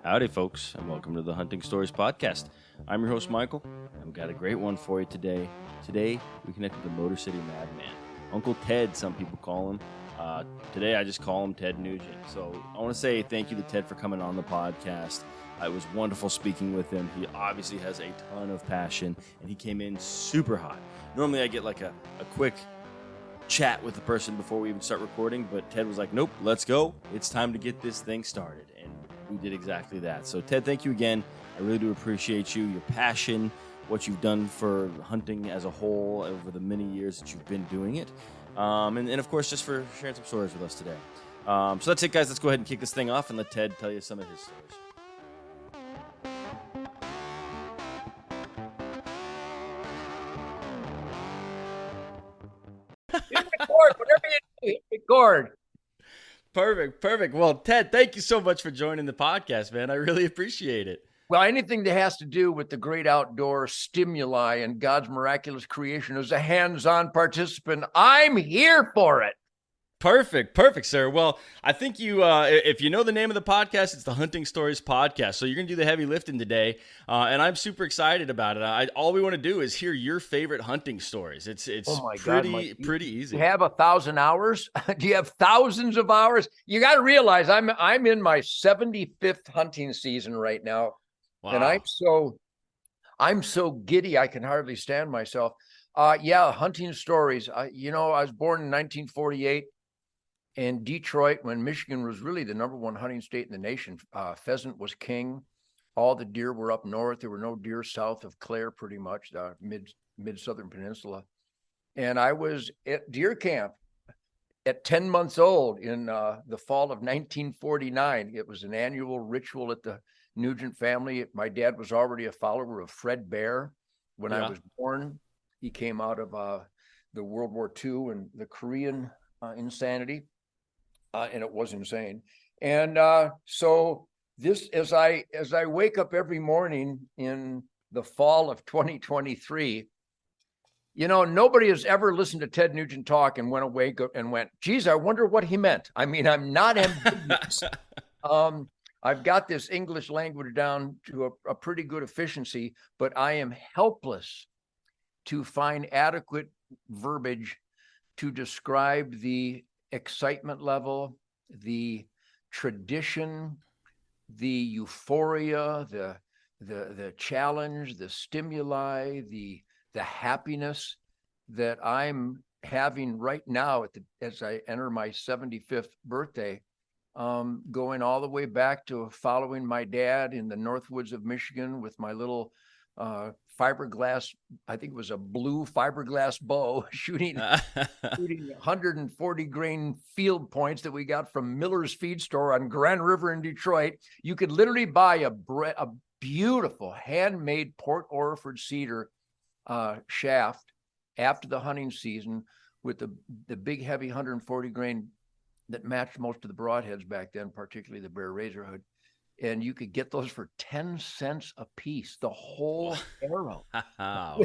Howdy, folks, and welcome to the Hunting Stories Podcast. I'm your host, Michael. I've got a great one for you today. Today, we connect with the Motor City Madman. Uncle Ted, some people call him. Today, I just call him Ted Nugent. So I want to say thank you to Ted for coming on the podcast. It was wonderful speaking with him. He obviously has a ton of passion, and he came in super hot. Normally, I get like a quick chat with the person before we even start recording, but Ted was like, nope, let's go. It's time to get this thing started. And we did exactly that. So Ted, thank you again. I really do appreciate you, your passion, what you've done for hunting as a whole over the many years that you've been doing it. And of course, just for sharing some stories with us today. So that's it, guys. Let's go ahead and kick this thing off and let Ted tell you some of his stories. Whatever you do, record. Perfect. Well, Ted, thank you so much for joining the podcast, man. I really appreciate it. Well, anything that has to do with the great outdoor stimuli and God's miraculous creation as a hands-on participant, I'm here for it. Perfect, sir. Well, I think you, if you know the name of the podcast, it's the Hunting Stories Podcast. So you're going to do the heavy lifting today, and I'm super excited about it. All we want to do is hear your favorite hunting stories. It's pretty easy. You have 1,000 hours? Do you have thousands of hours? You got to realize I'm in my 75th hunting season right now, wow. And I'm so giddy I can hardly stand myself. Hunting stories. I was born in 1948. In Detroit, when Michigan was really the number one hunting state in the nation. Pheasant was king. All the deer were up north. There were no deer south of Clare, pretty much, the mid-southern peninsula. And I was at deer camp at 10 months old in the fall of 1949. It was an annual ritual at the Nugent family. My dad was already a follower of Fred Bear when I was born. He came out of the World War II and the Korean insanity. And it was insane. And so this, as I wake up every morning in the fall of 2023, nobody has ever listened to Ted Nugent talk and went awake and went, geez, I wonder what he meant. I mean, I'm not ambiguous. I've got this English language down to a pretty good efficiency, but I am helpless to find adequate verbiage to describe the excitement level, the tradition, the euphoria, the challenge, the stimuli, the happiness that I'm having right now as I enter my 75th birthday, going all the way back to following my dad in the Northwoods of Michigan with my little fiberglass, I think it was a blue fiberglass bow, shooting 140 grain field points that we got from Miller's Feed Store on Grand River in Detroit. You could literally buy a beautiful handmade Port Orford cedar shaft after the hunting season with the big heavy 140 grain that matched most of the broadheads back then, particularly the Bear Razor Hood. And you could get those for 10 cents a piece, the whole arrow. Wow.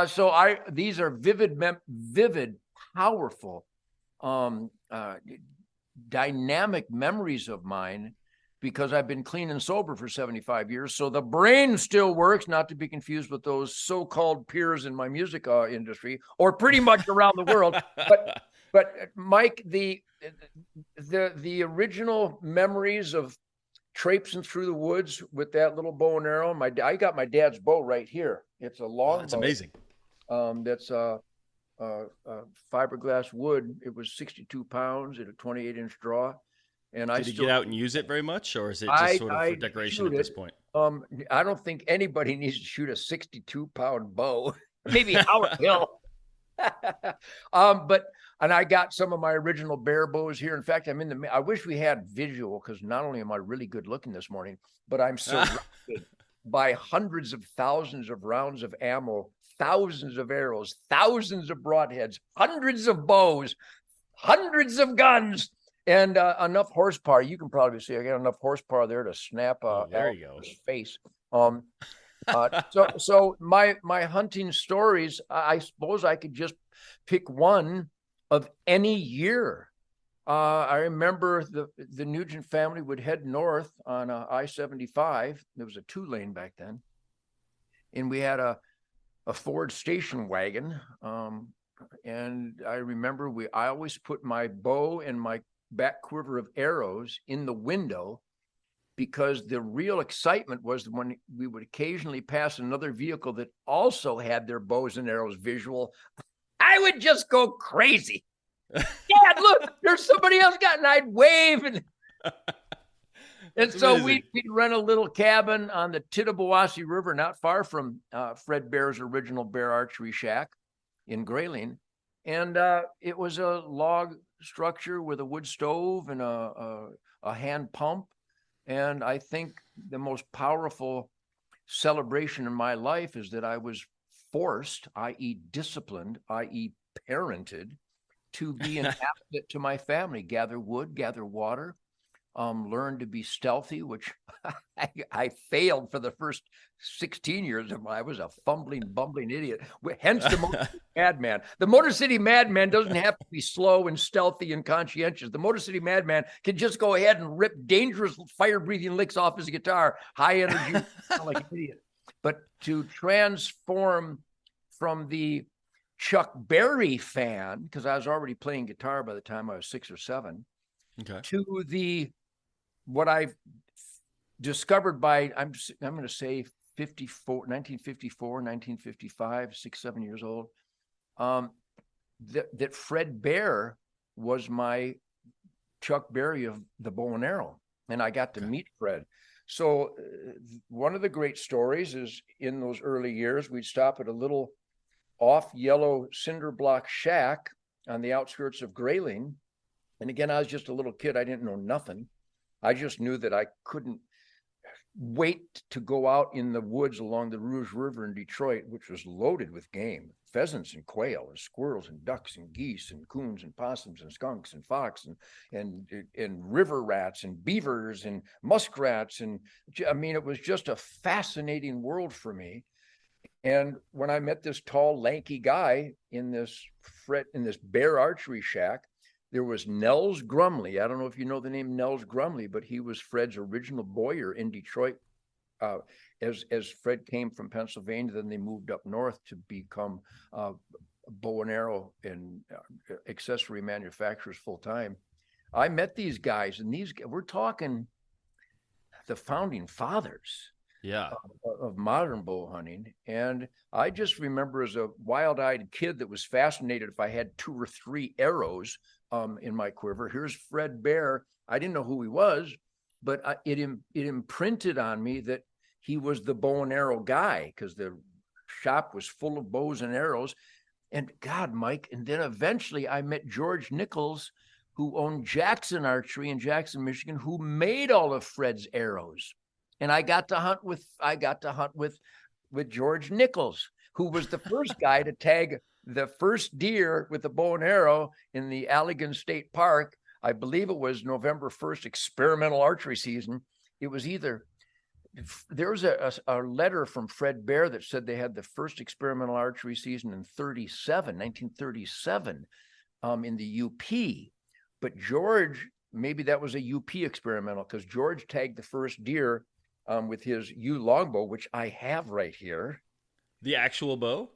So these are vivid, powerful, dynamic memories of mine because I've been clean and sober for 75 years. So the brain still works, not to be confused with those so-called peers in my music industry or pretty much around the world. But Mike, the original memories of traipsing through the woods with that little bow and arrow. I got my dad's bow right here. It's a long bow. That's amazing. That's fiberglass wood. It was 62 pounds at a 28-inch draw. And Did you get out and use it very much, or is it just sort of for decoration at this point? I don't think anybody needs to shoot a 62-pound bow. Maybe Howard Hill. And I got some of my original bear bows here. In fact, I wish we had visual because not only am I really good looking this morning, but I'm surrounded by hundreds of thousands of rounds of ammo, thousands of arrows, thousands of broadheads, hundreds of bows, hundreds of guns, and enough horsepower. You can probably see I got enough horsepower there to snap his face. So my hunting stories, I suppose I could just pick one of any year I remember the Nugent family would head north on I-75. There was a 2-lane back then, and we had a Ford station wagon. And I remember I always put my bow and my back quiver of arrows in the window, because the real excitement was when we would occasionally pass another vehicle that also had their bows and arrows visual. I would just go crazy. Dad, look, there's somebody else got, and I'd wave. And so we'd rent a little cabin on the Tittabawassee River, not far from Fred Bear's original bear archery shack in Grayling. And it was a log structure with a wood stove and a hand pump. And I think the most powerful celebration in my life is that I was forced, i.e. disciplined, i.e. parented, to be an asset to my family, gather wood, gather water, learn to be stealthy, which I failed for the first 16 years of my, I was a fumbling, bumbling idiot. Hence the Motor City Madman. The Motor City Madman doesn't have to be slow and stealthy and conscientious. The Motor City Madman can just go ahead and rip dangerous fire-breathing licks off his guitar, high energy, like an idiot. But to transform from the Chuck Berry fan, because I was already playing guitar by the time I was 6 or 7, to the what I've discovered by I'm going to say 1954, 1955, 6, 7 years old, that Fred Bear was my Chuck Berry of the bow and arrow, and I got to meet Fred. So one of the great stories is in those early years, we'd stop at a little off yellow cinder block shack on the outskirts of Grayling. And again, I was just a little kid. I didn't know nothing. I just knew that I couldn't wait to go out in the woods along the Rouge River in Detroit, which was loaded with game, pheasants and quail and squirrels and ducks and geese and coons and possums and skunks and fox and river rats and beavers and muskrats. And I mean, it was just a fascinating world for me. And when I met this tall, lanky guy in this bear archery shack, there was Nels Grumley. I don't know if you know the name Nels Grumley, but he was Fred's original boyer in Detroit. As Fred came from Pennsylvania, then they moved up north to become bow and arrow and accessory manufacturers full time. I met these guys, and we're talking the founding fathers. Of modern bow hunting. And I just remember as a wild-eyed kid that was fascinated if I had 2 or 3 arrows in my quiver. Here's Fred Bear. I didn't know who he was, but it imprinted on me that he was the bow and arrow guy, because the shop was full of bows and arrows. And God, Mike, and then eventually I met George Nichols, who owned Jackson Archery in Jackson, Michigan, who made all of Fred's arrows. And I got to hunt with George Nichols, who was the first guy to tag the first deer with a bow and arrow in the Allegan State Park. I believe it was November 1st, experimental archery season. It was there was a letter from Fred Bear that said they had the first experimental archery season in 1937, in the UP. But George, maybe that was a UP experimental, because George tagged the first deer with his U longbow, which I have right here. The actual bow?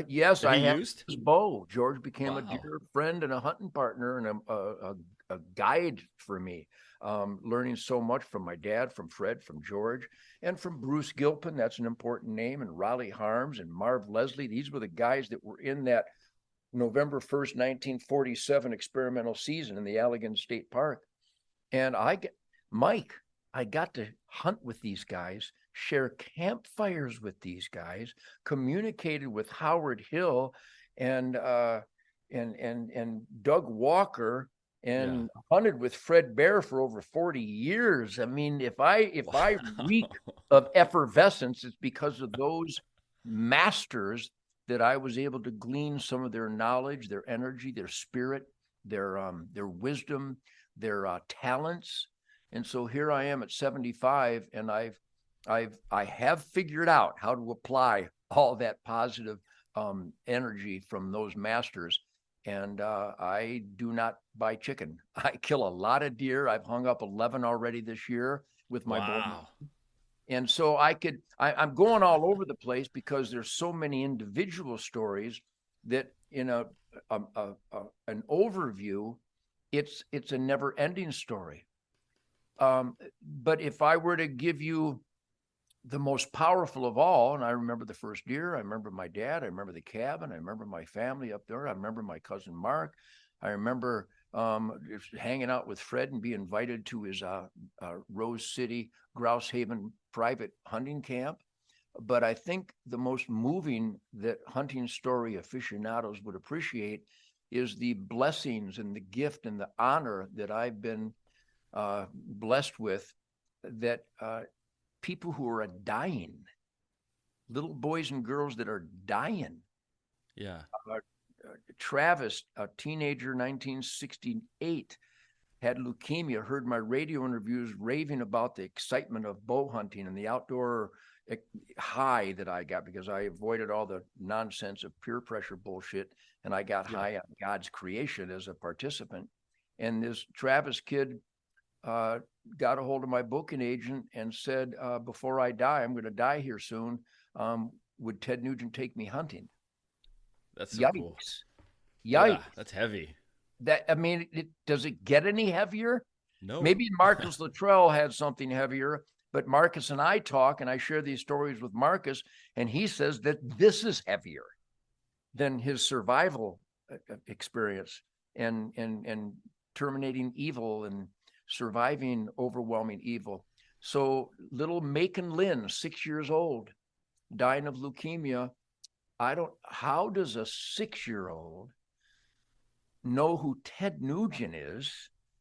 Yes, I have his bow. George became a dear friend and a hunting partner and a guide for me, learning so much from my dad, from Fred, from George, and from Bruce Gilpin. That's an important name. And Raleigh Harms and Marv Leslie. These were the guys that were in that November 1st, 1947 experimental season in the Allegan State Park. And I got to hunt with these guys, share campfires with these guys, communicated with Howard Hill and Doug Walker, and hunted with Fred Bear for over 40 years. I mean, if I reek of effervescence, it's because of those masters that I was able to glean some of their knowledge, their energy, their spirit, their wisdom, their talents. And so here I am at 75, and I have figured out how to apply all that positive energy from those masters. And I do not buy chicken. I kill a lot of deer. I've hung up 11 already this year with my bow. Wow. And so I'm going all over the place because there's so many individual stories that in an overview, it's a never ending story. But if I were to give you the most powerful of all, and I remember the first deer, I remember my dad, I remember the cabin, I remember my family up there, I remember my cousin Mark, I remember hanging out with Fred and be invited to his Rose City Grouse Haven private hunting camp. But I think the most moving that hunting story aficionados would appreciate is the blessings and the gift and the honor that I've been blessed with, that people who are dying, little boys and girls that are dying. Yeah. Travis, a teenager, 1968, had leukemia, heard my radio interviews raving about the excitement of bow hunting and the outdoor high that I got, because I avoided all the nonsense of peer pressure bullshit, and I got high on God's creation as a participant. And this Travis kid got a hold of my booking agent and said, before I die, I'm going to die here soon. Would Ted Nugent take me hunting? That's so Yikes. cool. Yikes. Yeah, that's heavy. Does it get any heavier? No. Maybe Marcus Luttrell had something heavier, but Marcus and I talk, and I share these stories with Marcus, and he says that this is heavier than his survival experience and terminating evil and surviving overwhelming evil. So little Macon Lynn, 6 years old, dying of leukemia. How does a 6-year-old know who Ted Nugent is?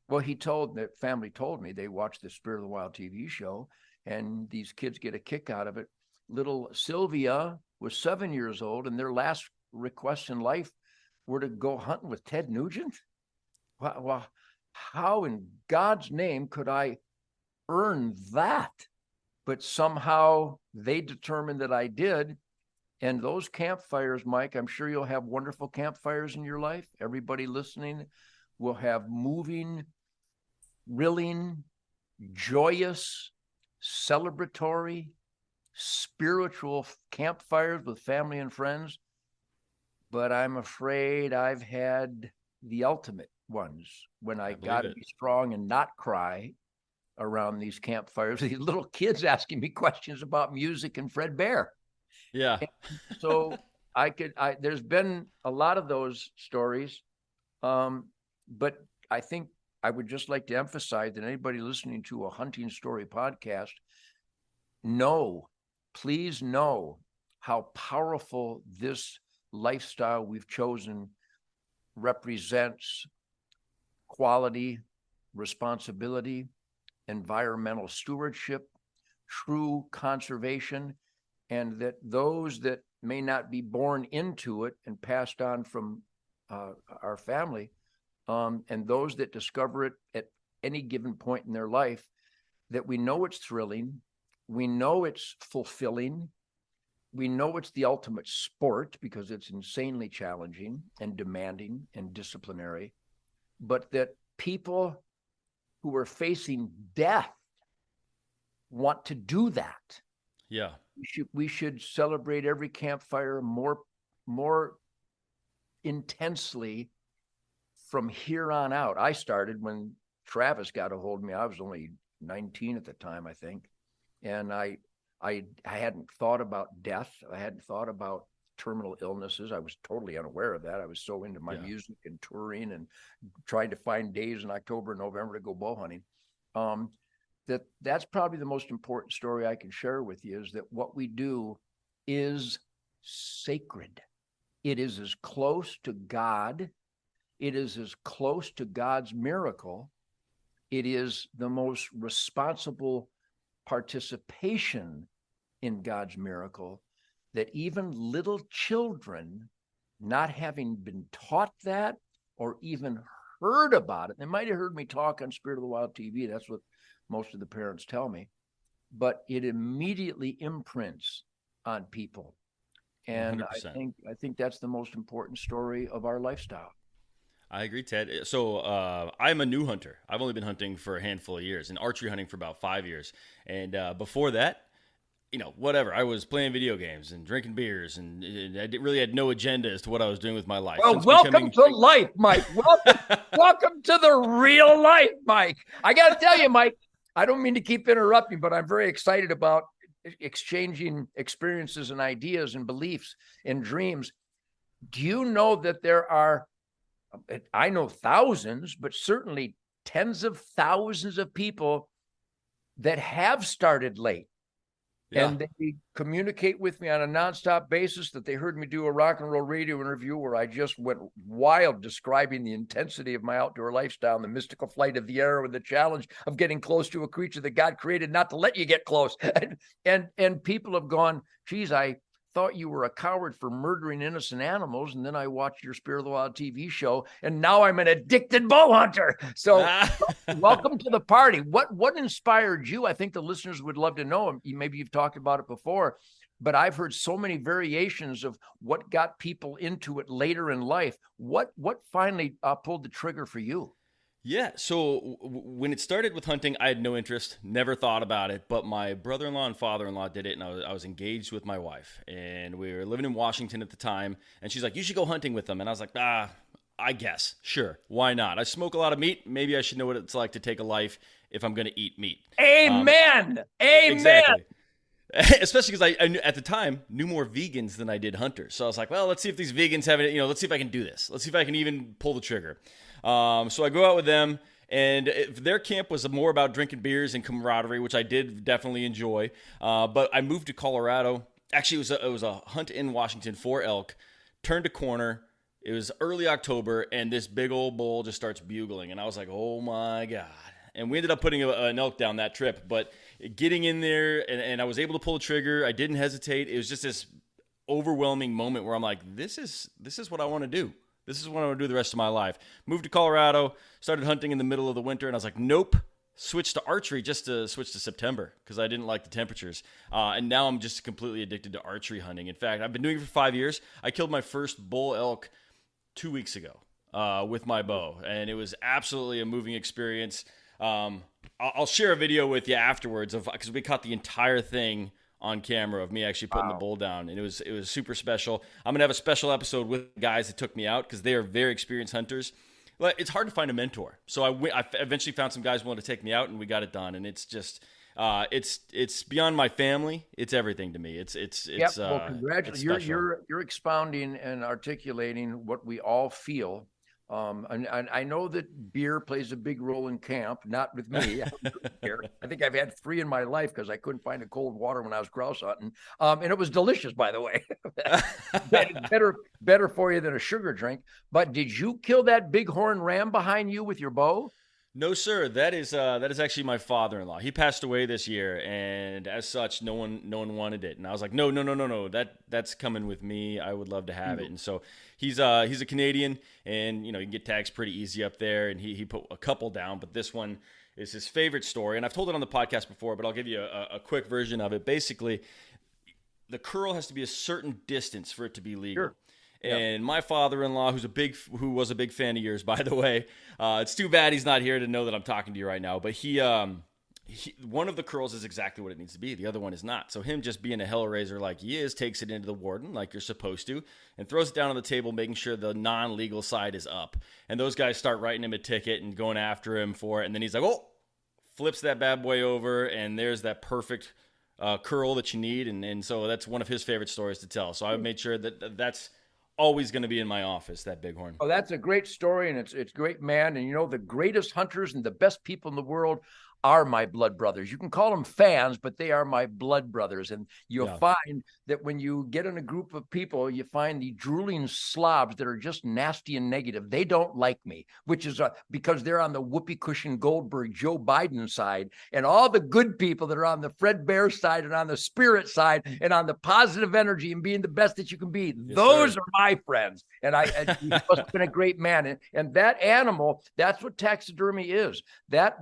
Well, the family told me they watched the Spirit of the Wild TV show, and these kids get a kick out of it. Little Sylvia was 7 years old, and their last requests in life were to go hunting with Ted Nugent. Well, how in God's name could I earn that? But somehow they determined that I did. And those campfires, Mike, I'm sure you'll have wonderful campfires in your life. Everybody listening will have moving, thrilling, joyous, celebratory, spiritual campfires with family and friends. But I'm afraid I've had the ultimate ones when I got to be strong and not cry around these campfires. These little kids asking me questions about music and Fred Bear. Yeah. So there's been a lot of those stories. But I think I would just like to emphasize that anybody listening to a hunting story podcast, please know how powerful this lifestyle we've chosen represents: quality, responsibility, environmental stewardship, true conservation, and that those that may not be born into it and passed on from our family, and those that discover it at any given point in their life, that we know it's thrilling, we know it's fulfilling, we know it's the ultimate sport because it's insanely challenging and demanding and disciplinary, but that people who are facing death want to do that. Yeah. We should celebrate every campfire more intensely from here on out. I started when Travis got a hold of me. I was only 19 at the time, I think. And I hadn't thought about death. I hadn't thought about terminal illnesses. I was totally unaware of that. I was so into my music and touring and trying to find days in October and November to go bow hunting. That's probably the most important story I can share with you, is that what we do is sacred. It is as close to God. It is as close to God's miracle. It is the most responsible participation in God's miracle, that even little children, not having been taught that or even heard about it, they might have heard me talk on Spirit of the Wild TV. That's what most of the parents tell me, but it immediately imprints on people. And 100%. I think that's the most important story of our lifestyle. I agree, Ted. So I'm a new hunter. I've only been hunting for a handful of years and archery hunting for about 5 years. And before that, whatever. I was playing video games and drinking beers, and really had no agenda as to what I was doing with my life. Well, welcome to life, Mike. Welcome to the real life, Mike. I got to tell you, Mike, I don't mean to keep interrupting, but I'm very excited about exchanging experiences and ideas and beliefs and dreams. Do you know that there are, I know thousands, but certainly tens of thousands of people that have started late? Yeah. And they communicate with me on a nonstop basis that they heard me do a rock and roll radio interview where I just went wild describing the intensity of my outdoor lifestyle and the mystical flight of the arrow and the challenge of getting close to a creature that God created not to let you get close. And people have gone, geez, I thought you were a coward for murdering innocent animals, and then I watched your Spirit of the Wild TV show, and now I'm an addicted bow hunter. So welcome to the party. What inspired you? I think the listeners would love to know. Maybe you've talked about it before, but I've heard so many variations of what got people into it later in life. What finally pulled the trigger for you? Yeah, so when it started with hunting, I had no interest, never thought about it, but my brother-in-law and father-in-law did it, and I was engaged with my wife, and we were living in Washington at the time, and she's like, you should go hunting with them, and I was like, I guess, sure, why not? I smoke a lot of meat, maybe I should know what it's like to take a life if I'm going to eat meat. Amen! Amen! Exactly. Especially because I at the time knew more vegans than I did hunters, so I was like, well, let's see if these vegans have it, let's see if I can do this. Let's see if I can even pull the trigger. So I go out with them, and their camp was more about drinking beers and camaraderie, which I did definitely enjoy. But I moved to Colorado. Actually, it was a hunt in Washington for elk. Turned a corner. It was early October, and this big old bull just starts bugling, and I was like, oh my God. And we ended up putting an elk down that trip, but getting in there, and I was able to pull the trigger. I didn't hesitate. It was just this overwhelming moment where I'm like, this is what I want to do. This is what I want to do the rest of my life. Moved to Colorado, started hunting in the middle of the winter, and I was like, nope. Switched to archery just to switch to September because I didn't like the temperatures. And now I'm just completely addicted to archery hunting. In fact, I've been doing it for 5 years. I killed my first bull elk 2 weeks ago with my bow, and it was absolutely a moving experience. I'll share a video with you afterwards because we caught the entire thing on camera of me actually putting the bull down, and it was super special. I'm gonna have a special episode with guys that took me out because they are very experienced hunters. But it's hard to find a mentor, so I eventually found some guys willing to take me out, and we got it done. And it's just it's beyond my family. It's everything to me. It's well, congratulations. You're expounding and articulating what we all feel. And I know that beer plays a big role in camp, not with me. I think I've had 3 in my life because I couldn't find a cold water when I was grouse hunting. And it was delicious, by the way. better for you than a sugar drink. But did you kill that bighorn ram behind you with your bow? No, sir. That is actually my father-in-law. He passed away this year, and as such, no one wanted it. And I was like, no. That's coming with me. I would love to have it. And so he's a Canadian, and you can get tags pretty easy up there. And he put a couple down, but this one is his favorite story. And I've told it on the podcast before, but I'll give you a quick version of it. Basically, the curl has to be a certain distance for it to be legal. Sure. And my father-in-law, who was a big fan of yours, by the way, it's too bad he's not here to know that I'm talking to you right now. But he one of the curls is exactly what it needs to be. The other one is not. So him just being a hellraiser like he is, takes it into the warden like you're supposed to, and throws it down on the table, making sure the non-legal side is up. And those guys start writing him a ticket and going after him for it. And then he's like, oh, flips that bad boy over, and there's that perfect curl that you need. And so that's one of his favorite stories to tell. So I made sure that that's always going to be in my office, that bighorn. Oh, that's a great story, and it's great, man. And the greatest hunters and the best people in the world are my blood brothers. You can call them fans, but they are my blood brothers. And you'll find that when you get in a group of people, you find the drooling slobs that are just nasty and negative. They don't like me, which is because they're on the whoopee cushion Goldberg, Joe Biden side, and all the good people that are on the Fred Bear side and on the spirit side and on the positive energy and being the best that you can be. Yes, those sir. Are my friends. And he must have been a great man. And that animal, that's what taxidermy is. That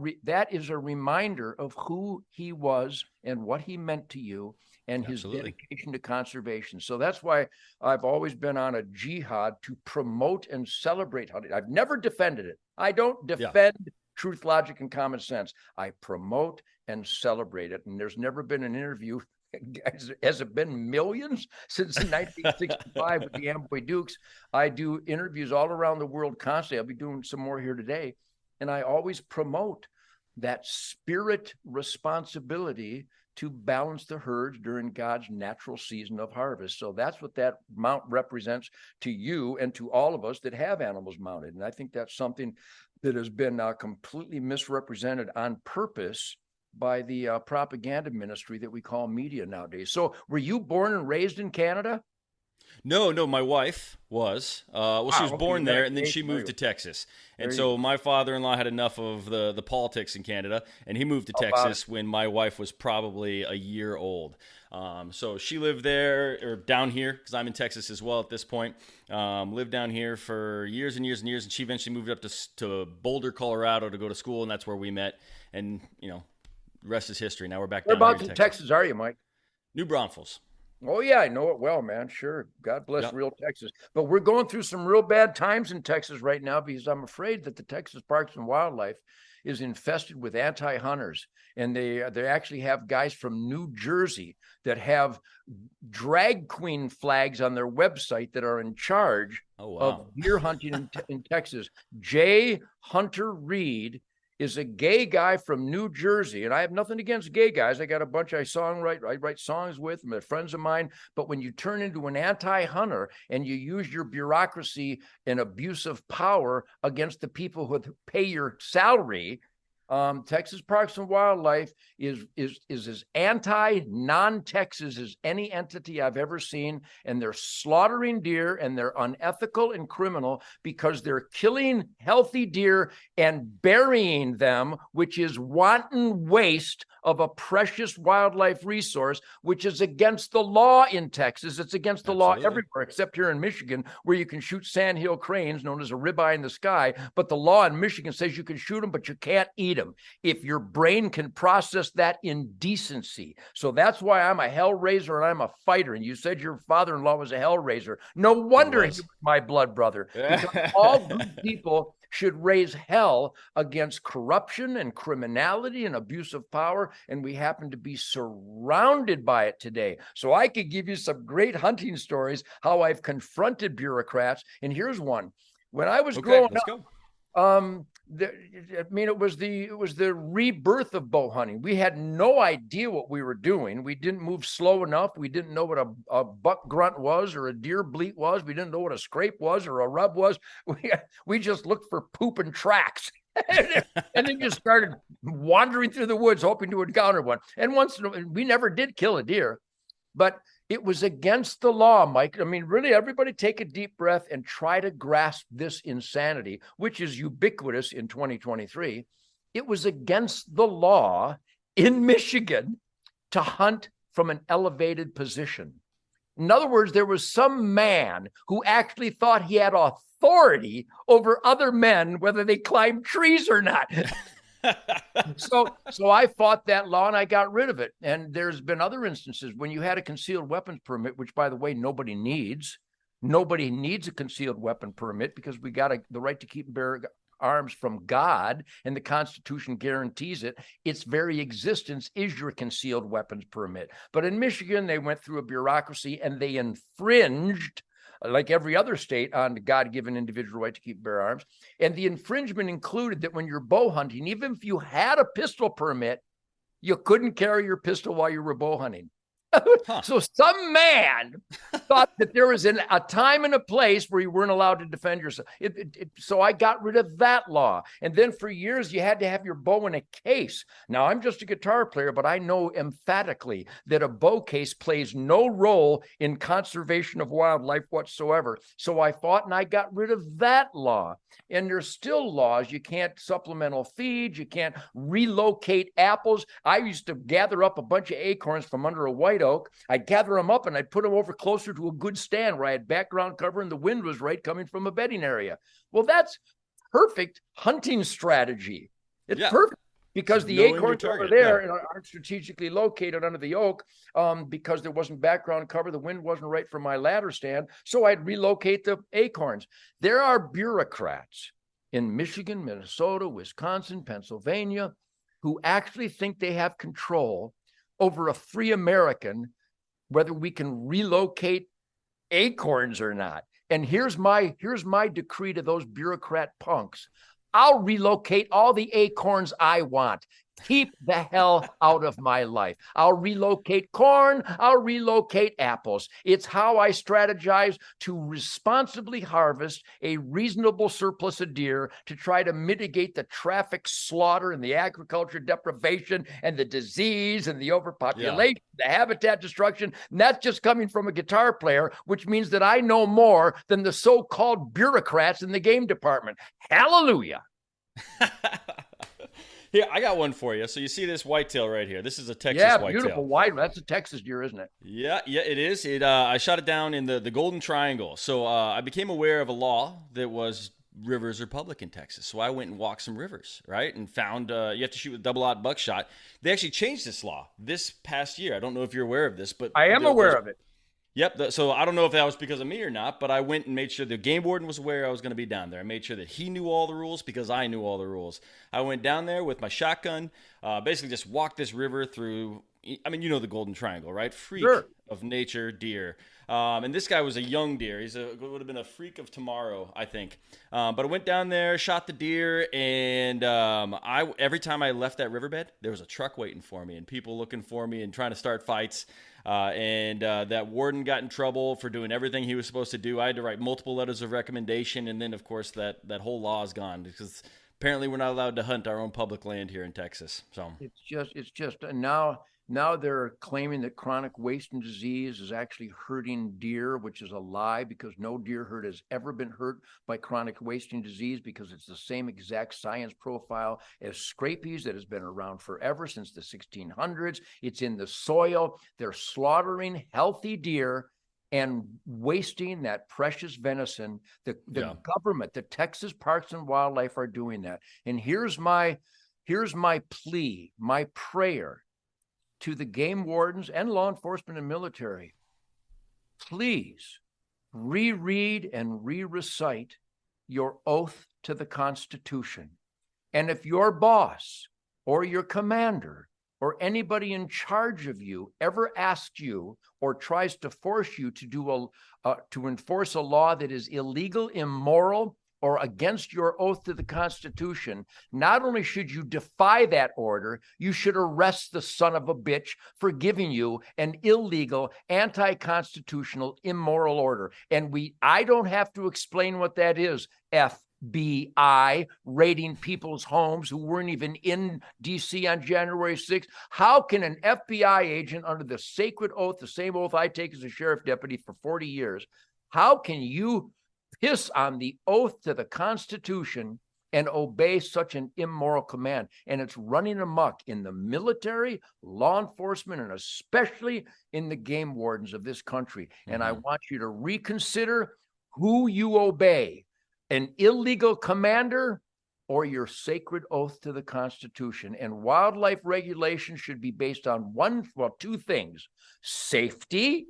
is a reminder of who he was and what he meant to you. and his Absolutely. dedication to conservation. So that's why I've always been on a jihad to promote and celebrate hunting. I've never defended it. I don't defend truth, logic, and common sense. I promote and celebrate it. And there's never been an interview. Has it been millions since 1965 with the Amboy Dukes? I do interviews all around the world constantly. I'll be doing some more here today. And I always promote that spirit responsibility to balance the herds during God's natural season of harvest. So that's what that mount represents to you and to all of us that have animals mounted. And I think that's something that has been completely misrepresented on purpose by the propaganda ministry that we call media nowadays. So were you born and raised in Canada? No, my wife was. She was born there, and then she moved to Texas. And so my father-in-law had enough of the politics in Canada, and he moved to Texas when my wife was probably a year old. So she lived there, or down here, because I'm in Texas as well at this point. Lived down here for years and years and years, and she eventually moved up to Boulder, Colorado to go to school, and that's where we met. And, rest is history. Now we're back down here in Whereabouts in Texas are you, Mike? New Braunfels. Oh, yeah, I know it well, man. Sure. God bless real Texas. But we're going through some real bad times in Texas right now because I'm afraid that the Texas Parks and Wildlife is infested with anti-hunters. And they actually have guys from New Jersey that have drag queen flags on their website that are in charge of deer hunting in Texas. Jay Hunter Reed is a gay guy from New Jersey, and I have nothing against gay guys. I got a bunch I write songs with, and they're friends of mine. But when you turn into an anti-hunter and you use your bureaucracy and abuse of power against the people who pay your salary, Texas Parks and Wildlife is as anti-non-Texas as any entity I've ever seen, and they're slaughtering deer, and they're unethical and criminal because they're killing healthy deer and burying them, which is wanton waste of a precious wildlife resource, which is against the law in Texas. It's against the law everywhere except here in Michigan, where you can shoot sandhill cranes, known as a ribeye in the sky, but the law in Michigan says you can shoot them, but you can't eat them if your brain can process that in decency. So that's why I'm a hellraiser and I'm a fighter. And you said your father-in-law was a hellraiser. No wonder he was my blood brother. Because all good people should raise hell against corruption and criminality and abuse of power. And we happen to be surrounded by it today. So I could give you some great hunting stories, how I've confronted bureaucrats. And here's one. When I was growing up, it was the rebirth of bow hunting. We had no idea what we were doing. We didn't move slow enough. We didn't know what a buck grunt was or a deer bleat was. We didn't know what a scrape was or a rub was. We just looked for poop and tracks. And then just started wandering through the woods hoping to encounter one. And we never did kill a deer, but it was against the law, Mike. I mean, really, everybody take a deep breath and try to grasp this insanity, which is ubiquitous in 2023. It was against the law in Michigan to hunt from an elevated position. In other words, there was some man who actually thought he had authority over other men, whether they climbed trees or not. So I fought that law and I got rid of it. And there's been other instances when you had a concealed weapons permit, which, by the way, nobody needs. Nobody needs a concealed weapon permit because we got the right to keep and bear arms from God, and the Constitution guarantees it. Its very existence is your concealed weapons permit. But in Michigan, they went through a bureaucracy and they infringed, like every other state, on the God-given individual right to keep and bear arms. And the infringement included that when you're bow hunting, even if you had a pistol permit, you couldn't carry your pistol while you were bow hunting. So some man thought that there was a time and a place where you weren't allowed to defend yourself. So I got rid of that law. And then for years, you had to have your bow in a case. Now, I'm just a guitar player, but I know emphatically that a bow case plays no role in conservation of wildlife whatsoever. So I fought and I got rid of that law. And there's still laws. You can't supplemental feed. You can't relocate apples. I used to gather up a bunch of acorns from under a white oak. I'd gather them up and I'd put them over closer to a good stand where I had background cover and the wind was right coming from a bedding area. Well, that's perfect hunting strategy. It's perfect. because the knowing your acorns target, over there and aren't strategically located under the oak, because there wasn't background cover, the wind wasn't right for my ladder stand, so I'd relocate the acorns. There are bureaucrats in Michigan, Minnesota, Wisconsin, Pennsylvania, who actually think they have control over a free American, whether we can relocate acorns or not. And here's my decree to those bureaucrat punks. I'll relocate all the acorns I want. Keep the hell out of my life. I'll relocate corn. I'll relocate apples. It's how I strategize to responsibly harvest a reasonable surplus of deer to try to mitigate the traffic slaughter and the agriculture deprivation and the disease and the overpopulation, the habitat destruction. And that's just coming from a guitar player, which means that I know more than the so-called bureaucrats in the game department. Hallelujah. Here, I got one for you. So you see this whitetail right here. This is a Texas whitetail. Yeah, beautiful white. That's a Texas deer, isn't it? Yeah, it is. I shot it down in the Golden Triangle. So I became aware of a law that was rivers are public in Texas. So I went and walked some rivers, right? And found you have to shoot with double-aught buckshot. They actually changed this law this past year. I don't know if you're aware of this, but I am aware of it. Yep. So I don't know if that was because of me or not, but I went and made sure the game warden was aware I was going to be down there. I made sure that he knew all the rules because I knew all the rules. I went down there with my shotgun, basically just walked this river through. I mean, you know the Golden Triangle, right? Freak of nature deer. And this guy was a young deer. Would have been a freak of tomorrow, I think. But I went down there, shot the deer, and every time I left that riverbed, there was a truck waiting for me and people looking for me and trying to start fights. That warden got in trouble for doing everything he was supposed to do. I had to write multiple letters of recommendation, and then, of course, that whole law is gone because apparently we're not allowed to hunt our own public land here in Texas. So it's just now they're claiming that chronic wasting disease is actually hurting deer, which is a lie because no deer herd has ever been hurt by chronic wasting disease because it's the same exact science profile as scabies that has been around forever since the 1600s. It's in the soil. They're slaughtering healthy deer and wasting that precious venison. The government, the Texas Parks and Wildlife are doing that. And here's my plea, my prayer to the game wardens and law enforcement and military. Please reread and re-recite your oath to the Constitution. And if your boss or your commander or anybody in charge of you ever asks you or tries to force you to to enforce a law that is illegal, immoral, or against your oath to the Constitution, not only should you defy that order, you should arrest the son of a bitch for giving you an illegal, anti-constitutional, immoral order. And I don't have to explain what that is. FBI raiding people's homes who weren't even in D.C. on January 6th. How can an FBI agent under the sacred oath, the same oath I take as a sheriff deputy for 40 years, how can you piss on the oath to the Constitution and obey such an immoral command? And it's running amok in the military, law enforcement, and especially in the game wardens of this country. And I want you to reconsider who you obey, an illegal commander or your sacred oath to the Constitution. And wildlife regulation should be based on two things: safety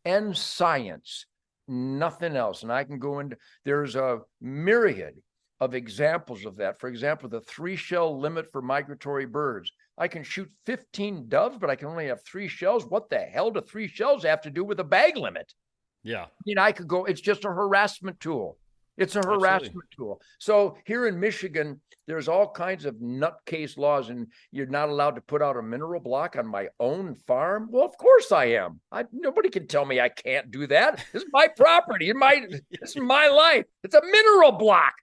and science. Nothing else. And I can go into, there's a myriad of examples of that. For example, the 3-shell limit for migratory birds. I can shoot 15 doves, but I can only have 3 shells. What the hell do 3 shells have to do with a bag limit? Yeah. I mean, I could go, it's just a harassment tool. It's a harassment tool. So here in Michigan, there's all kinds of nutcase laws, and you're not allowed to put out a mineral block on my own farm. Well, of course I am. Nobody can tell me I can't do that. This is my property. This is my life. It's a mineral block.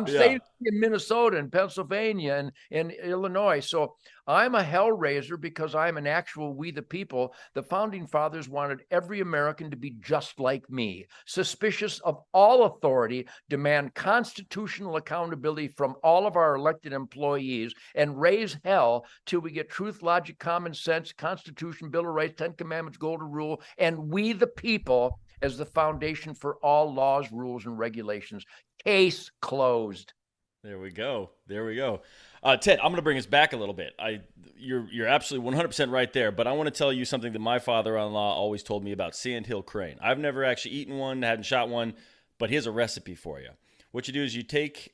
Same in Minnesota and Pennsylvania and Illinois. So I'm a hellraiser because I'm an actual we the people. The founding fathers wanted every American to be just like me, suspicious of all authority, demand constitutional accountability from all of our elected employees, and raise hell till we get truth, logic, common sense, Constitution, Bill of Rights, 10 Commandments, Golden Rule, and we the people as the foundation for all laws, rules, and regulations. Case closed. There we go. Ted, I'm going to bring us back a little bit. You're absolutely 100% right there, but I want to tell you something that my father-in-law always told me about sandhill crane. I've never actually eaten one, hadn't shot one, but here's a recipe for you. What you do is you take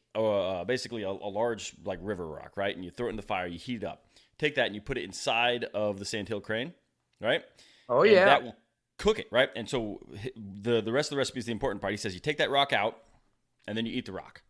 basically a large like river rock, right, and you throw it in the fire, you heat it up. Take that and you put it inside of the sandhill crane, right? Oh, And yeah. that will cook it, right? And so the rest of the recipe is the important part. He says you take that rock out, and then you eat the rock.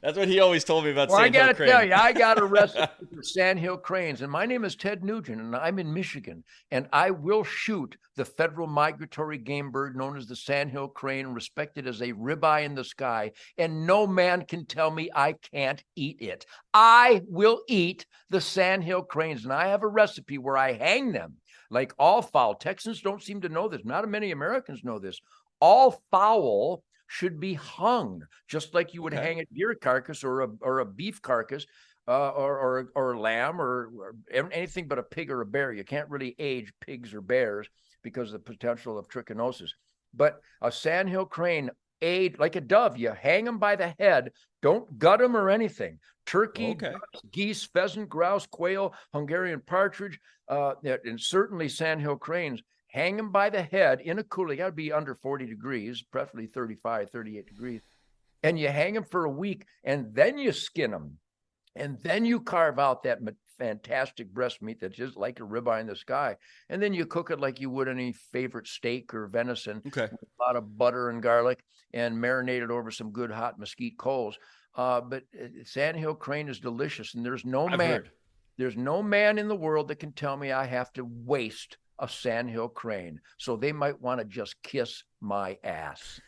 That's what he always told me about Well, sandhill crane. I got to tell you, I got a recipe for sandhill cranes, and my name is Ted Nugent, and I'm in Michigan, and I will shoot the federal migratory game bird known as the sandhill crane, respected as a ribeye in the sky, and no man can tell me I can't eat it. I will eat the sandhill cranes, and I have a recipe where I hang them like all fowl. Texans don't seem to know this. Not many Americans know this. All fowl should be hung, just like you would hang a deer carcass or a beef carcass, or a lamb or anything but a pig or a bear. You can't really age pigs or bears because of the potential of trichinosis. But a sandhill crane, like a dove, you hang them by the head. Don't gut them or anything. Turkey, ducks, geese, pheasant, grouse, quail, Hungarian partridge, and certainly sandhill cranes. Hang them by the head in a cooler. Got to be under 40 degrees, preferably 35, 38 degrees. And you hang them for a week, and then you skin them. And then you carve out that fantastic breast meat that's just like a ribeye in the sky. And then you cook it like you would any favorite steak or venison. With a lot of butter and garlic, and marinate it over some good hot mesquite coals. But sandhill crane is delicious. And there's no man in the world that can tell me I have to waste a sandhill crane. So they might want to just kiss my ass.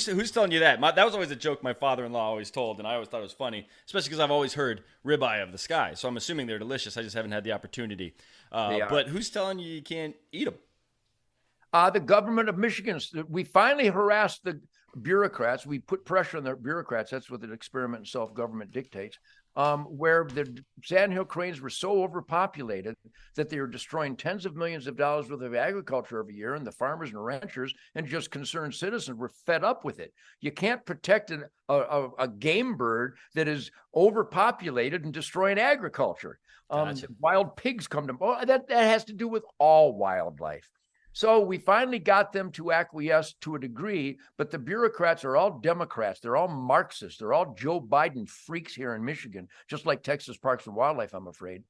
Who's telling you that? That was always a joke my father-in-law always told, and I always thought it was funny, especially because I've always heard ribeye of the sky. So I'm assuming they're delicious. I just haven't had the opportunity. But who's telling you can't eat them? The government of Michigan. We finally harassed the bureaucrats. We put pressure on the bureaucrats. That's what the experiment in self-government dictates. Where the sandhill cranes were so overpopulated that they were destroying tens of millions of dollars worth of agriculture every year, and the farmers and ranchers and just concerned citizens were fed up with it. You can't protect a game bird that is overpopulated and destroying agriculture. Gotcha. Wild pigs come to that has to do with all wildlife. So we finally got them to acquiesce to a degree, but the bureaucrats are all Democrats. They're all Marxists. They're all Joe Biden freaks here in Michigan, just like Texas Parks and Wildlife, I'm afraid.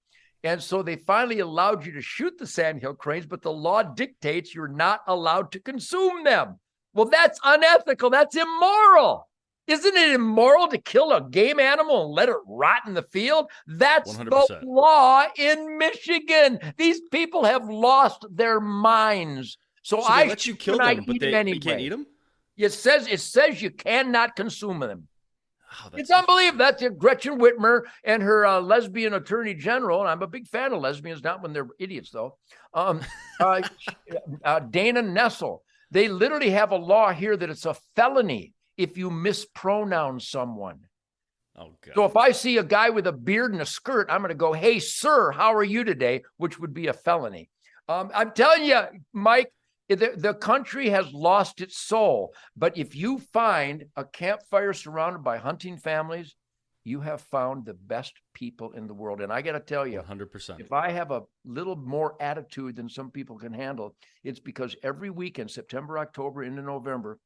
And so they finally allowed you to shoot the sandhill cranes, but the law dictates you're not allowed to consume them. Well, that's unethical. That's immoral. Isn't it immoral to kill a game animal and let it rot in the field? That's 100%. The law in Michigan. These people have lost their minds. So I let you kill them, but you can't eat them? It says you cannot consume them. Oh, it's unbelievable. That's Gretchen Whitmer and her lesbian attorney general. And I'm a big fan of lesbians, not when they're idiots, though. Dana Nessel. They literally have a law here that it's a felony if you mispronoun someone. Oh, God. So if I see a guy with a beard and a skirt, I'm going to go, "Hey, sir, how are you today?" Which would be a felony. I'm telling you, Mike, the country has lost its soul. But if you find a campfire surrounded by hunting families, you have found the best people in the world. And I got to tell you, 100%. If I have a little more attitude than some people can handle, it's because every weekend, September, October, into November,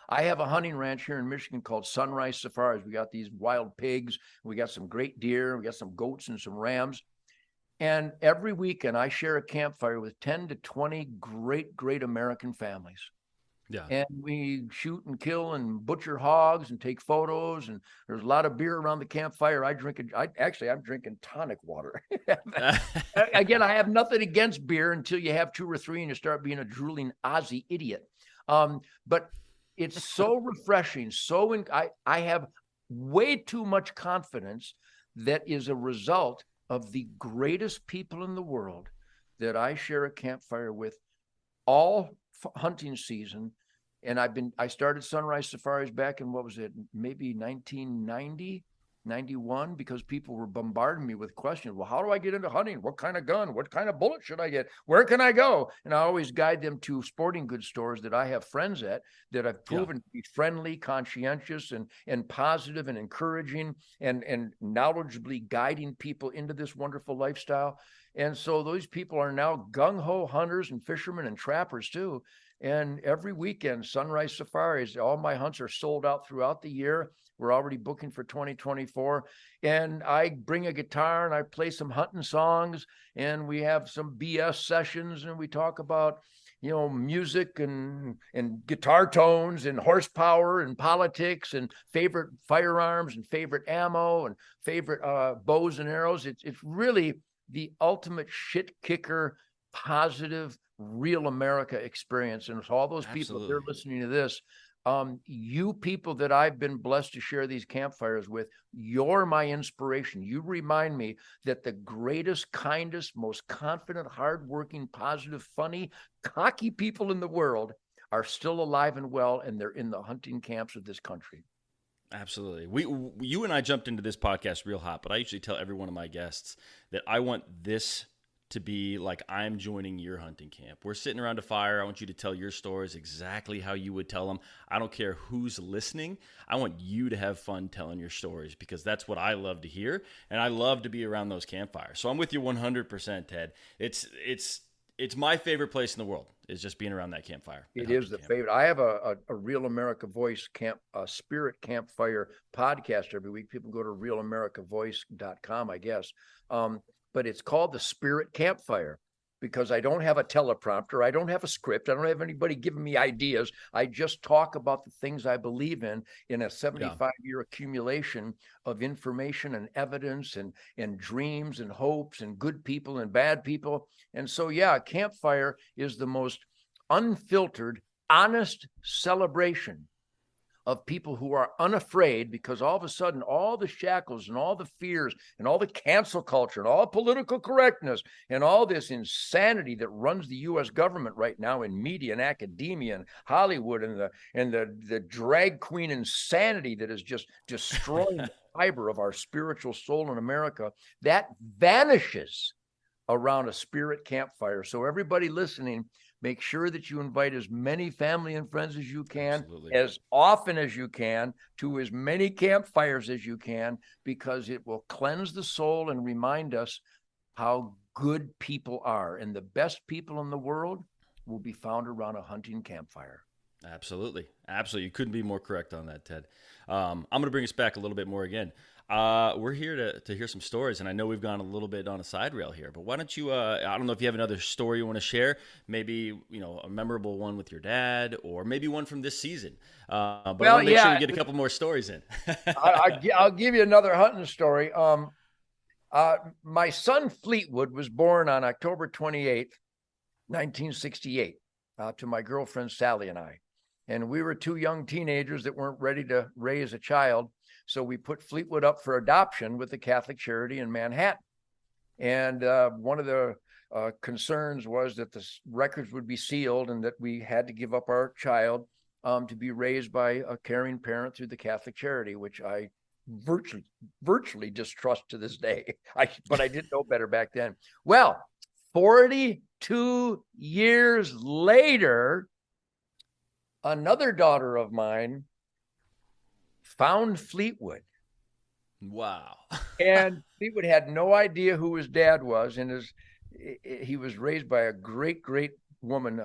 I have a hunting ranch here in Michigan called Sunrise Safaris. We got these wild pigs. We got some great deer. We got some goats and some rams. And every weekend I share a campfire with 10 to 20 great, great American families. Yeah. And we shoot and kill and butcher hogs and take photos. And there's a lot of beer around the campfire. I'm drinking tonic water. Again, I have nothing against beer until you have 2 or 3 and you start being a drooling Aussie idiot. But it's so refreshing. I have way too much confidence that is a result of the greatest people in the world that I share a campfire with all hunting season. And I started Sunrise Safaris back in, maybe 1990. 91, because people were bombarding me with questions. Well, how do I get into hunting? What kind of gun? What kind of bullet should I get? Where can I go? And I always guide them to sporting goods stores that I have friends at that I've proven to be friendly, conscientious, and positive and encouraging and knowledgeably guiding people into this wonderful lifestyle. And so those people are now gung-ho hunters and fishermen and trappers too. And every weekend, sunrise safaris, all my hunts are sold out throughout the year. We're already booking for 2024. And I bring a guitar and I play some hunting songs, and we have some BS sessions, and we talk about, music and guitar tones and horsepower and politics and favorite firearms and favorite ammo and favorite bows and arrows. It's really the ultimate shit kicker, positive, real America experience. And to all those people, if they're listening to this, you people that I've been blessed to share these campfires with, you're my inspiration. You remind me that the greatest, kindest, most confident, hardworking, positive, funny, cocky people in the world are still alive and well, and they're in the hunting camps of this country. Absolutely. You and I jumped into this podcast real hot, but I usually tell every one of my guests that I want this to be like I'm joining your hunting camp. We're sitting around a fire. I want you to tell your stories exactly how you would tell them. I don't care who's listening. I want you to have fun telling your stories, because that's what I love to hear, and I love to be around those campfires. So I'm with you 100%, Ted. It's my favorite place in the world, is just being around that campfire. It is the favorite. I have a Real America Voice spirit campfire podcast every week. People go to realamericavoice.com, I guess. But it's called the Spirit Campfire because I don't have a teleprompter. I don't have a script. I don't have anybody giving me ideas. I just talk about the things I believe in a 75-year accumulation of information and evidence and dreams and hopes and good people and bad people. And so, yeah, campfire is the most unfiltered, honest celebration of people who are unafraid, because all of a sudden, all the shackles and all the fears and all the cancel culture and all political correctness and all this insanity that runs the U.S. government right now in media and academia and Hollywood and the drag queen insanity that is just destroying the fiber of our spiritual soul in America, that vanishes around a spirit campfire. So everybody listening, make sure that you invite as many family and friends as you can, Absolutely. as often as you can, to as many campfires as you can, because it will cleanse the soul and remind us how good people are. And the best people in the world will be found around a hunting campfire. Absolutely. Absolutely. You couldn't be more correct on that, Ted. I'm going to bring us back a little bit more again. We're here to hear some stories, and I know we've gone a little bit on a side rail here, but why don't you, I don't know if you have another story you want to share, maybe, a memorable one with your dad, or maybe one from this season. But I want to make sure we get a couple more stories in. I'll give you another hunting story. My son Fleetwood was born on October 28th, 1968, to my girlfriend Sally and I. And we were two young teenagers that weren't ready to raise a child. So we put Fleetwood up for adoption with the Catholic Charity in Manhattan. And one of the concerns was that the records would be sealed and that we had to give up our child to be raised by a caring parent through the Catholic Charity, which I virtually distrust to this day. But I didn't know better back then. Well, 42 years later, another daughter of mine found Fleetwood. Wow. And Fleetwood had no idea who his dad was. And he was raised by a great woman,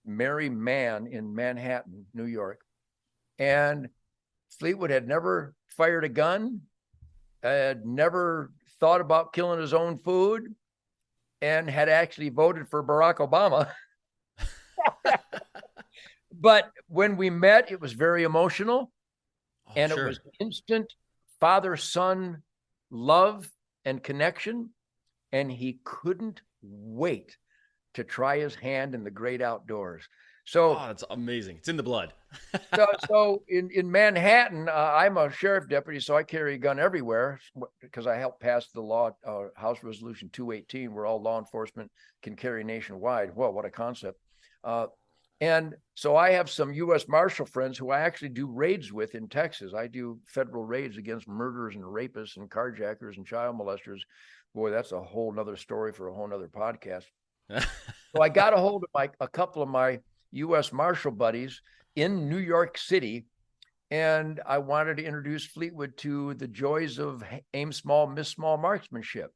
Mary Mann, in Manhattan, New York. And Fleetwood had never fired a gun, had never thought about killing his own food, and had actually voted for Barack Obama. But when we met, it was very emotional. And It was instant father-son love and connection. And he couldn't wait to try his hand in the great outdoors. So that's amazing. It's in the blood. so in Manhattan, I'm a sheriff deputy, so I carry a gun everywhere because I helped pass the law, House Resolution 218, where all law enforcement can carry nationwide. Well, what a concept. And so I have some U.S. Marshal friends who I actually do raids with in Texas. I do federal raids against murderers and rapists and carjackers and child molesters. Boy, that's a whole nother story for a whole nother podcast. So I got a hold of a couple of my U.S. Marshal buddies in New York City, and I wanted to introduce Fleetwood to the joys of aim small, miss small marksmanship.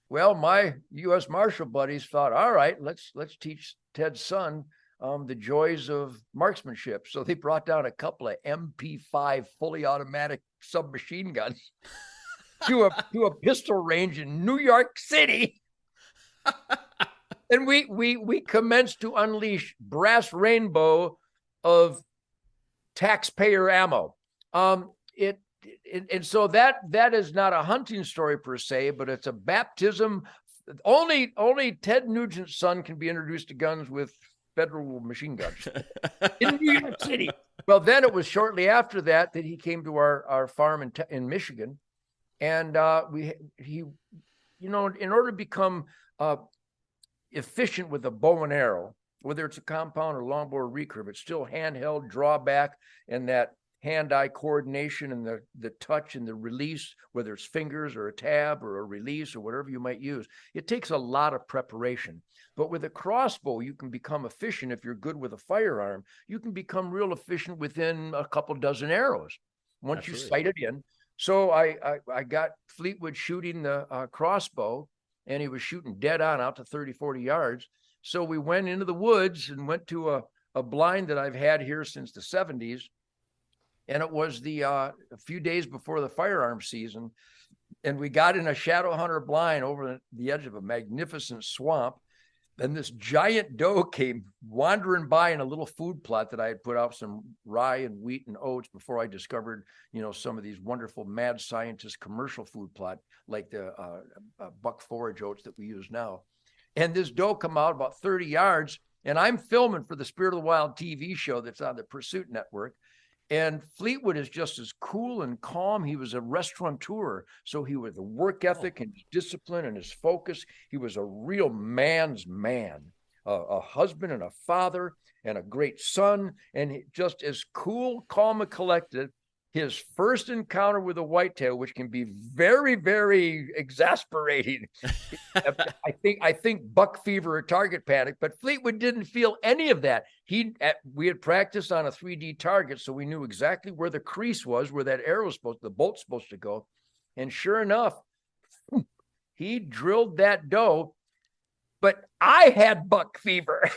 Well, my U.S. Marshal buddies thought, all right, let's teach Ted's son the joys of marksmanship. So they brought down a couple of MP5 fully automatic submachine guns to a pistol range in New York City. And we commenced to unleash brass rainbow of taxpayer ammo. And so that is not a hunting story per se, but it's a baptism. Only Ted Nugent's son can be introduced to guns with federal machine guns in New York City. Well, then it was shortly after that he came to our farm in Michigan, and he in order to become efficient with a bow and arrow, whether it's a compound or longbow or recurve, it's still handheld, drawback, and that hand-eye coordination and the touch and the release, whether it's fingers or a tab or a release or whatever you might use. It takes a lot of preparation. But with a crossbow, you can become efficient. If you're good with a firearm, you can become real efficient within a couple dozen arrows once Absolutely. You sight it in. So I got Fleetwood shooting the crossbow, and he was shooting dead on out to 30, 40 yards. So we went into the woods and went to a blind that I've had here since the 70s. And it was a few days before the firearm season. And we got in a shadow hunter blind over the edge of a magnificent swamp. And this giant doe came wandering by in a little food plot that I had put out some rye and wheat and oats before I discovered, some of these wonderful mad scientist commercial food plot, like the buck forage oats that we use now. And this doe come out about 30 yards, and I'm filming for the Spirit of the Wild TV show that's on the Pursuit Network. And Fleetwood is just as cool and calm. He was a restaurateur, so he was the work ethic and his discipline and his focus. He was a real man's man, a husband and a father and a great son, and just as cool, calm, and collected. His first encounter with a whitetail, which can be very, very exasperating. I think buck fever or target panic, but Fleetwood didn't feel any of that. We had practiced on a 3D target, so we knew exactly where the crease was, where that arrow the bolt's supposed to go. And sure enough, he drilled that doe, but I had buck fever.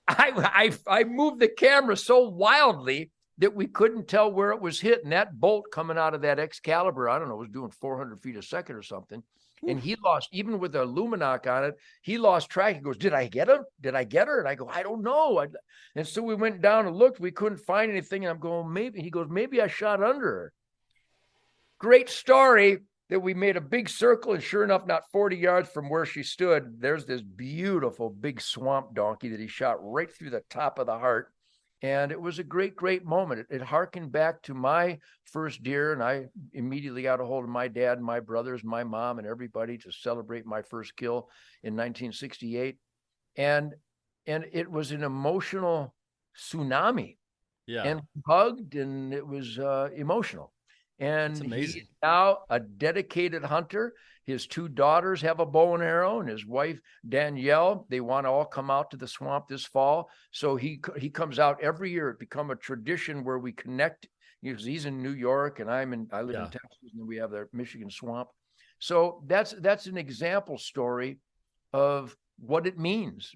I moved the camera so wildly that we couldn't tell where it was hit. And that bolt coming out of that Excalibur, I don't know, was doing 400 feet a second or something. And he lost, even with a Luminoc on it, he lost track. He goes, did I get him? Did I get her? And I go, I don't know. And so we went down and looked. We couldn't find anything. And I'm going, maybe. He goes, maybe I shot under her. Great story. That we made a big circle, and sure enough, not 40 yards from where she stood, there's this beautiful big swamp donkey that he shot right through the top of the heart. And it was a great, great moment. It harkened back to my first deer, and I immediately got a hold of my dad and my brothers, my mom, and everybody to celebrate my first kill in 1968. And it was an emotional tsunami. Yeah. And we hugged, and it was emotional. And he's now a dedicated hunter. His two daughters have a bow and arrow, and his wife, Danielle, they want to all come out to the swamp this fall. So he comes out every year. It become a tradition where we connect, because he's in New York and I live in Texas, and we have the Michigan swamp. So that's an example story of what it means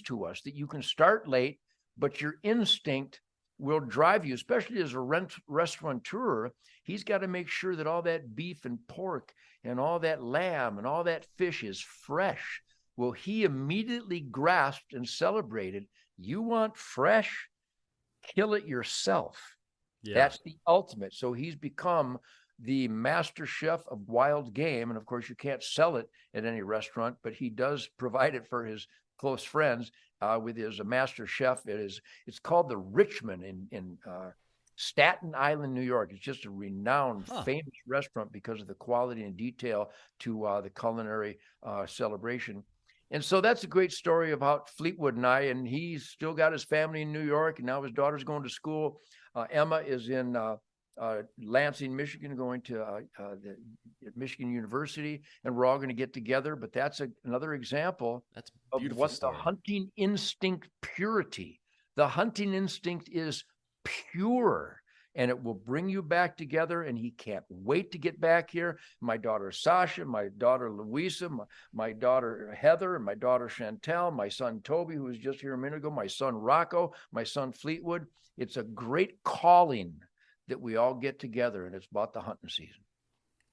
to us, that you can start late, but your instinct will drive you, especially as a restaurateur. He's got to make sure that all that beef and pork and all that lamb and all that fish is fresh. Well, he immediately grasped and celebrated. You want fresh? Kill it yourself. Yeah. That's the ultimate. So he's become the master chef of wild game. And of course, you can't sell it at any restaurant, but he does provide it for his close friends. With his master chef. It's called the Richmond in Staten Island, New York. It's just a renowned, famous restaurant because of the quality and detail to the culinary celebration. And so that's a great story about Fleetwood and I, and he's still got his family in New York, and now his daughter's going to school. Emma is in Lansing, Michigan, going to the Michigan University, and we're all going to get together. But that's another example of what story. The hunting instinct purity. The hunting instinct is pure, and it will bring you back together, and he can't wait to get back here. My daughter Sasha, my daughter Louisa, my daughter Heather, and my daughter Chantel, my son Toby, who was just here a minute ago, my son Rocco, my son Fleetwood. It's a great calling that we all get together, and it's about the hunting season.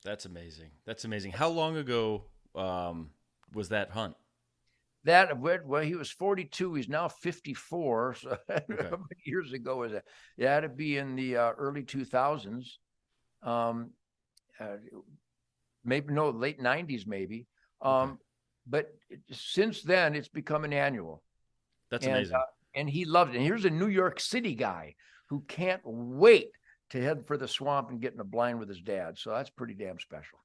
That's amazing. That's amazing. How long ago was that hunt? Well, he was 42. He's now 54. So okay. How many years ago was that? Yeah, it'd be in the early 2000s. Maybe late 90s, maybe. Okay. But since then, it's become an annual. That's amazing. And he loved it. And here's a New York City guy who can't wait to head for the swamp and get in a blind with his dad. So that's pretty damn special.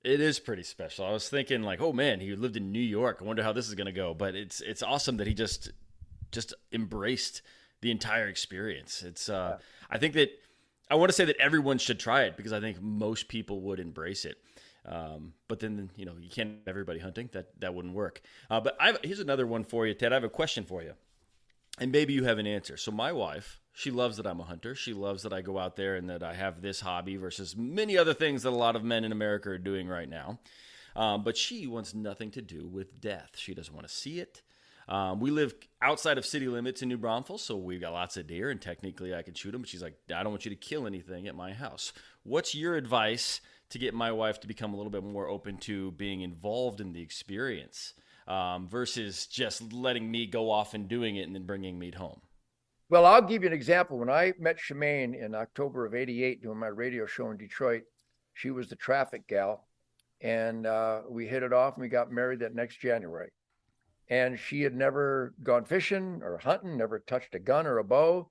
It is pretty special. I was thinking like, oh man, he lived in New York. I wonder how this is going to go. But it's awesome that he just embraced the entire experience. It's I think that I want to say that everyone should try it because I think most people would embrace it. But then you can't have everybody hunting. That wouldn't work. But here's another one for you, Ted. I have a question for you, and maybe you have an answer. So my wife, she loves that I'm a hunter. She loves that I go out there and that I have this hobby versus many other things that a lot of men in America are doing right now. But she wants nothing to do with death. She doesn't want to see it. We live outside of city limits in New Braunfels, so we've got lots of deer, and technically I can shoot them. But she's like, I don't want you to kill anything at my house. What's your advice to get my wife to become a little bit more open to being involved in the experience versus just letting me go off and doing it and then bringing meat home? Well, I'll give you an example. When I met Shemaine in October of '88 doing my radio show in Detroit, she was the traffic gal, and we hit it off and we got married that next January. And she had never gone fishing or hunting, never touched a gun or a bow,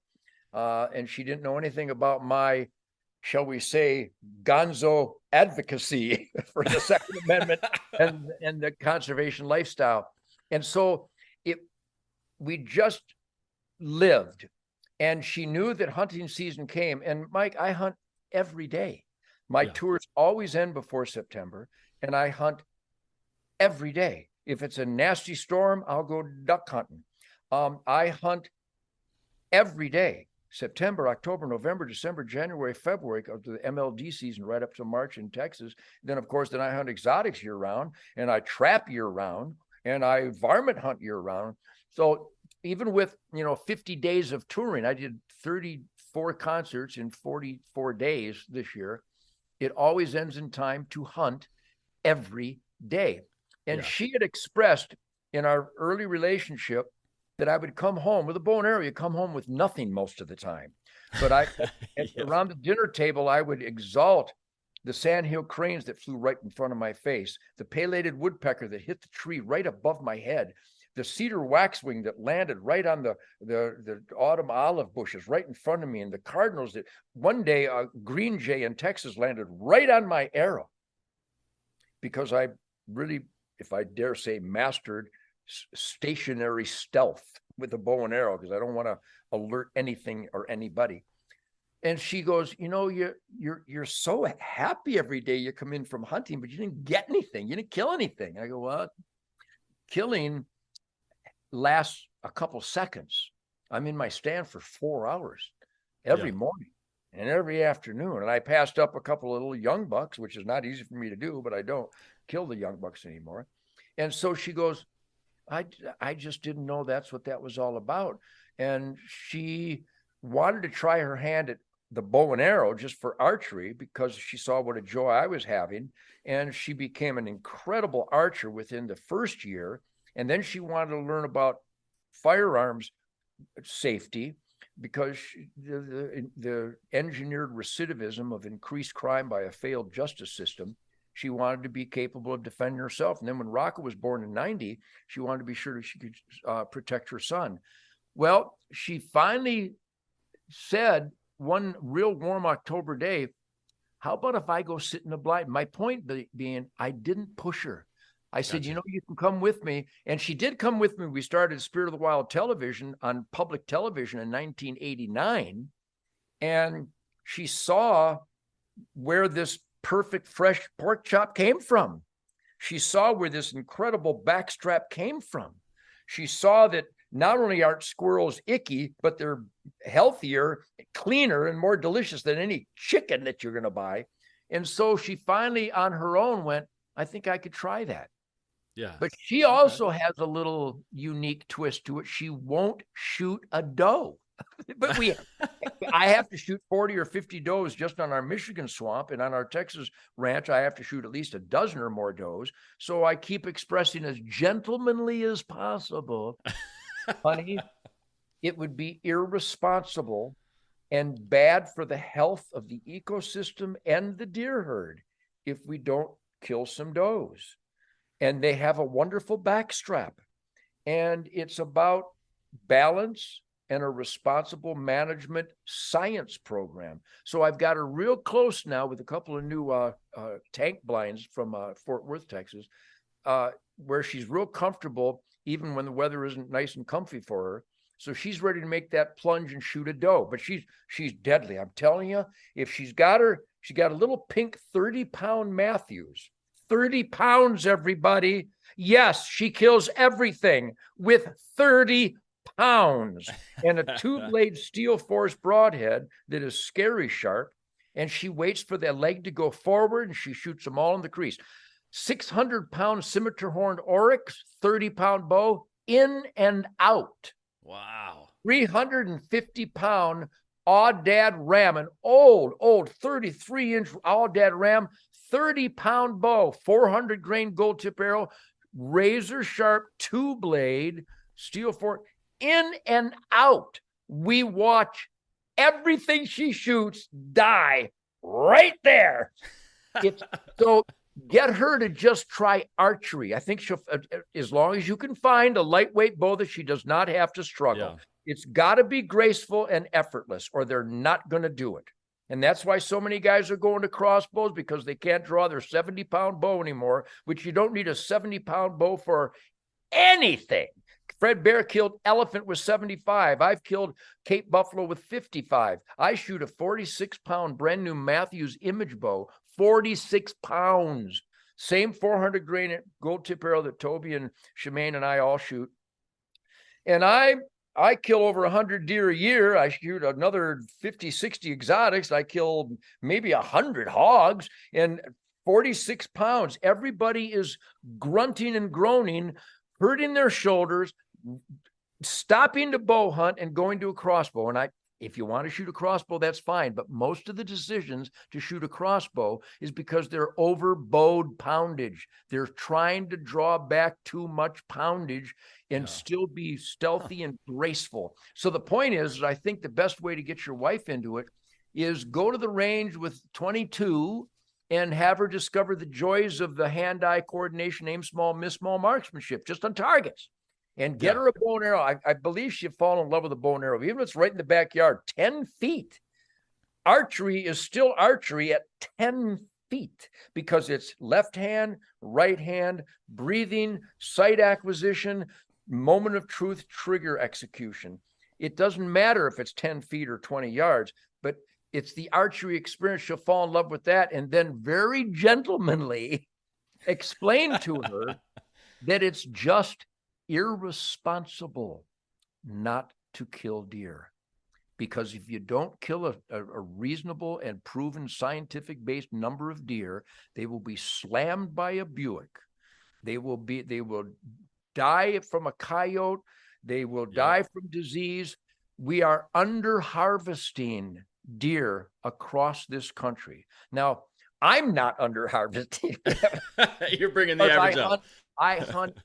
and she didn't know anything about my, shall we say, gonzo advocacy for the Second Amendment and the conservation lifestyle. And so we just lived, and she knew that hunting season came. And Mike, I hunt every day. My tours always end before September, and I hunt every day. If it's a nasty storm, I'll go duck hunting. I hunt every day. September, October, November, December, January, February, up to the MLD season, right up to March in Texas. Then, of course, I hunt exotics year round, and I trap year round, and I varmint hunt year round. So even with 50 days of touring, I did 34 concerts in 44 days this year. It always ends in time to hunt every day. And she had expressed in our early relationship that I would come home with a bow and arrow. You come home with nothing most of the time. But around the dinner table, I would exalt the sandhill cranes that flew right in front of my face, the palated woodpecker that hit the tree right above my head, the cedar waxwing that landed right on the autumn olive bushes right in front of me, and the cardinals that one day a green jay in Texas landed right on my arrow, because I really, if I dare say, mastered stationary stealth with a bow and arrow, because I don't want to alert anything or anybody. And she goes, you're so happy every day you come in from hunting, but you didn't get anything. You didn't kill anything. I go, well, killing lasts a couple seconds. I'm in my stand for 4 hours every morning and every afternoon. And I passed up a couple of little young bucks, which is not easy for me to do, but I don't kill the young bucks anymore. And so she goes, I just didn't know that's what that was all about. And she wanted to try her hand at the bow and arrow just for archery, because she saw what a joy I was having. And she became an incredible archer within the first year. And then she wanted to learn about firearms safety, because the engineered recidivism of increased crime by a failed justice system. She wanted to be capable of defending herself. And then when Rocco was born in '90, she wanted to be sure that she could protect her son. Well, she finally said one real warm October day, how about if I go sit in the blind? My point being, I didn't push her. I said, Gotcha. you can come with me. And she did come with me. We started Spirit of the Wild television on public television in 1989. And she saw where this perfect fresh pork chop came from. She saw where this incredible backstrap came from. She saw that not only aren't squirrels icky, but they're healthier, cleaner, and more delicious than any chicken that you're going to buy. And so she finally, on her own, went, I think I could try that. Yeah. But she also has a little unique twist to it. She won't shoot a doe. But I have to shoot 40 or 50 does just on our Michigan swamp, and on our Texas ranch, I have to shoot at least a dozen or more does. So I keep expressing as gentlemanly as possible, honey, it would be irresponsible and bad for the health of the ecosystem and the deer herd if we don't kill some does. And they have a wonderful backstrap. And it's about balance and a responsible management science program. So I've got her real close now with a couple of new tank blinds from Fort Worth, Texas, where she's real comfortable, even when the weather isn't nice and comfy for her. So she's ready to make that plunge and shoot a doe, but she's deadly. I'm telling you, if she got a little pink 30-pound Matthews, 30 pounds, everybody. Yes, she kills everything with 30 pounds and a 2-blade steel force broadhead that is scary sharp. And she waits for the leg to go forward and she shoots them all in the crease. 600-pound scimitar horned oryx, 30-pound bow, in and out. Wow. 350-pound Aoudad ram, an old 33-inch Aoudad ram, 30-pound bow, 400-grain gold tip arrow, razor sharp 2-blade steel fork, in and out. We watch everything she shoots die right there. So get her to just try archery. I think she'll, as long as you can find a lightweight bow that she does not have to struggle. Yeah. It's got to be graceful and effortless, or they're not going to do it. And that's why so many guys are going to crossbows, because they can't draw their 70-pound bow anymore, which you don't need a 70-pound bow for anything. Fred Bear killed elephant with 75. I've killed Cape buffalo with 55. I shoot a 46-pound brand new Matthews image bow, 46 pounds. Same 400-grain gold tip arrow that Toby and Shemaine and I all shoot. And I kill over 100 deer a year. I shoot another 50, 60 exotics. I kill maybe 100 hogs, and 46 pounds. Everybody is grunting and groaning, hurting their shoulders, stopping to bow hunt and going to a crossbow. And if you want to shoot a crossbow, that's fine. But most of the decisions to shoot a crossbow is because they're overbowed poundage. They're trying to draw back too much poundage and still be stealthy and graceful. So the point is, I think the best way to get your wife into it is go to the range with 22 and have her discover the joys of the hand-eye coordination, aim small, miss small marksmanship, just on targets. And get her a bow and arrow. I believe she'll fall in love with a bow and arrow, even if it's right in the backyard, 10 feet. Archery is still archery at 10 feet because it's left hand, right hand, breathing, sight acquisition, moment of truth, trigger execution. It doesn't matter if it's 10 feet or 20 yards, but it's the archery experience. She'll fall in love with that, and then very gentlemanly explain to her that it's just irresponsible not to kill deer. Because if you don't kill a reasonable and proven scientific-based number of deer, they will be slammed by a Buick. They will die from a coyote. They will die from disease. We are under-harvesting deer across this country. Now, I'm not under-harvesting. You're bringing the average up. I hunt